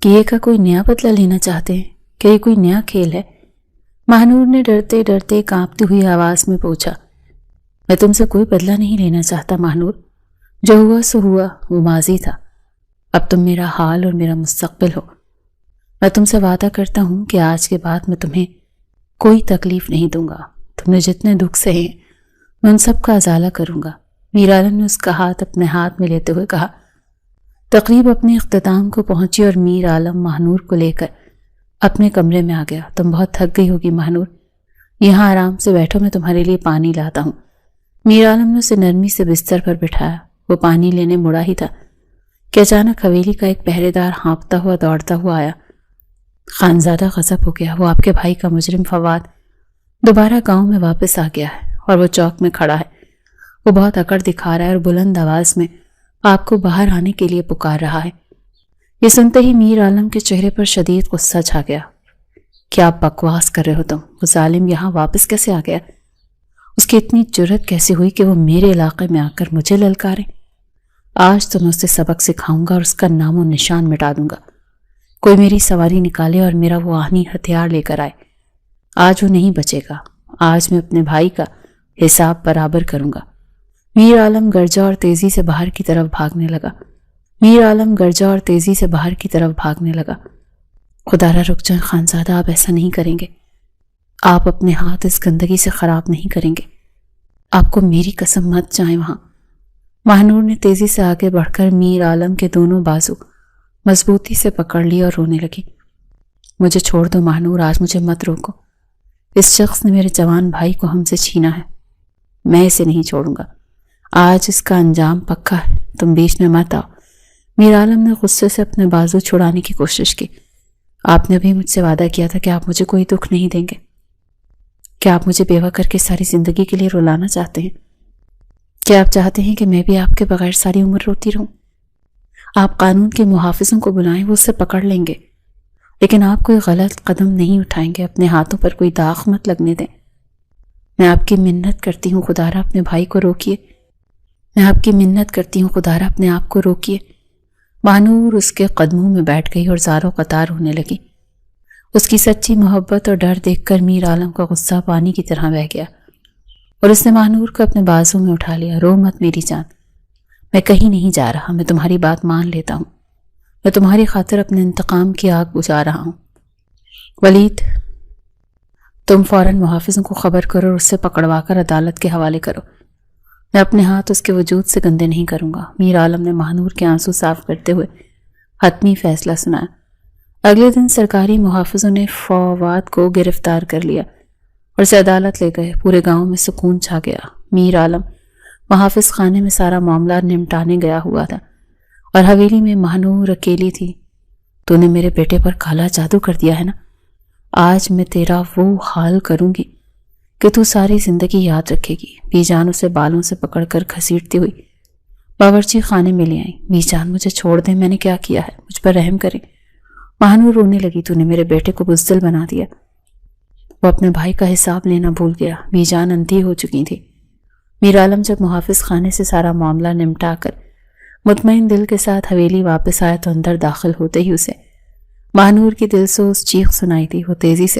S1: کیے کا کوئی نیا بدلہ لینا چاہتے ہیں؟ کیا یہ کوئی نیا کھیل ہے؟ ماہنور نے ڈرتے ڈرتے کانپتی ہوئی آواز میں پوچھا۔ میں تم سے کوئی بدلہ نہیں لینا چاہتا ماہنور، جو ہوا سو ہوا، وہ ماضی تھا، اب تم میرا حال اور میرا مستقبل ہو۔ میں تم سے وعدہ کرتا ہوں کہ آج کے بعد میں تمہیں کوئی تکلیف نہیں دوں گا، تم نے جتنے دکھ سہے میں ان سب کا ازالہ کروں گا۔ میر عالم نے اس کا ہاتھ اپنے ہاتھ میں لیتے ہوئے کہا۔ تقریب اپنے اختتام کو پہنچی اور میر عالم ماہنور کو لے کر اپنے کمرے میں آ گیا۔ تم بہت تھک گئی ہوگی ماہنور، یہاں آرام سے بیٹھو، میں تمہارے لیے پانی لاتا ہوں۔ میر عالم نے اسے نرمی سے بستر پر بٹھایا۔ وہ پانی لینے مڑا ہی تھا کہ اچانک حویلی کا ایک پہرے دار ہانپتا ہوا دوڑتا ہوا آیا۔ خانزادہ غضب ہو گیا، وہ آپ کے بھائی کا مجرم فواد دوبارہ گاؤں میں واپس آ گیا ہے اور وہ چوک میں کھڑا ہے۔ وہ بہت اکڑ دکھا رہا ہے اور بلند آواز میں آپ کو باہر آنے کے لیے پکار رہا ہے۔ یہ سنتے ہی میر عالم کے چہرے پر شدید غصہ چھا گیا۔ کیا آپ بکواس کر رہے ہو تم؟ وہ ظالم یہاں واپس کیسے آ گیا؟ اس کی اتنی جرت کیسے ہوئی کہ وہ میرے علاقے میں آ کر مجھے للکارے؟ آج تو میں اسے سبق سکھاؤں گا اور اس کا نام و نشان مٹا دوں گا۔ کوئی میری سواری نکالے اور میرا وہ آہنی ہتھیار لے کر آئے۔ آج وہ نہیں بچے گا، آج میں اپنے بھائی کا حساب برابر کروں گا۔ میر عالم گرجا اور تیزی سے باہر کی طرف بھاگنے لگا۔ خدا را رک جائیں خانزادہ، آپ ایسا نہیں کریں گے، آپ اپنے ہاتھ اس گندگی سے خراب نہیں کریں گے، آپ کو میری قسم مت جائیں وہاں۔ ماہنور نے تیزی سے آگے بڑھ کر میر عالم کے دونوں بازو مضبوطی سے پکڑ لی اور رونے لگی۔ مجھے چھوڑ دو ماہنور، آج مجھے مت روکو، اس شخص نے میرے جوان بھائی کو ہم سے چھینا ہے، میں اسے نہیں چھوڑوں گا، آج اس کا انجام پکا ہے، تم بیچ میں مت آؤ۔ میر عالم نے غصے سے اپنے بازو چھڑانے کی کوشش کی۔ آپ نے بھی مجھ سے وعدہ کیا تھا کہ آپ مجھے کوئی دکھ نہیں دیں گے۔ کیا آپ مجھے بیوہ کر کے ساری زندگی کے لیے رلانا چاہتے ہیں؟ کیا آپ چاہتے ہیں کہ میں بھی آپ کے بغیر ساری عمر روتی رہوں؟ آپ قانون کے محافظوں کو بلائیں، وہ اسے پکڑ لیں گے، لیکن آپ کوئی غلط قدم نہیں اٹھائیں گے، اپنے ہاتھوں پر کوئی داغ مت لگنے دیں۔ میں آپ کی منت کرتی ہوں خدارا اپنے بھائی کو روکیے، میں آپ کی منت کرتی ہوں خدارا اپنے آپ کو روکیے۔ ماہنور اس کے قدموں میں بیٹھ گئی اور زاروں قطار ہونے لگی۔ اس کی سچی محبت اور ڈر دیکھ کر میر عالم کا غصہ پانی کی طرح بہہ گیا اور اس نے ماہنور کو اپنے بازو میں اٹھا لیا۔ رو مت میری جان، میں کہیں نہیں جا رہا، میں تمہاری بات مان لیتا ہوں، میں تمہاری خاطر اپنے انتقام کی آگ بجھا رہا ہوں۔ ولید، تم فوراً محافظوں کو خبر کرو اور اس سے پکڑوا کر عدالت کے حوالے کرو، میں اپنے ہاتھ اس کے وجود سے گندے نہیں کروں گا۔ میر عالم نے ماہنور کے آنسو صاف کرتے ہوئے حتمی فیصلہ سنایا۔ اگلے دن سرکاری محافظوں نے فواد کو گرفتار کر لیا اور اسے عدالت لے گئے۔ پورے گاؤں میں سکون چھا گیا۔ میر عالم محافظ خانے میں سارا معاملہ نمٹانے گیا ہوا تھا اور حویلی میں ماہنور اکیلی تھی۔ تو نے میرے بیٹے پر کالا جادو کر دیا ہے نا، آج میں تیرا وہ حال کروں گی کہ تو ساری زندگی یاد رکھے گی۔ بی جان اسے بالوں سے پکڑ کر گھسیٹتی ہوئی باورچی خانے میں لے آئی۔ بی جان مجھے چھوڑ دیں، میں نے کیا کیا ہے، مجھ پر رحم کریں۔ ماہنور رونے لگی۔ تو نے میرے بیٹے کو بزدل بنا دیا، وہ اپنے بھائی کا حساب لینا بھول گیا۔ بی جان اندھی ہو چکی تھی۔ میر عالم جب محافظ خانے سے سارا معاملہ نمٹا کر مطمئن دل کے ساتھ حویلی واپس آیا تو اندر داخل ہوتے ہی اسے ماہنور کی دلسوز چیخ سنائی تھی۔ وہ تیزی سے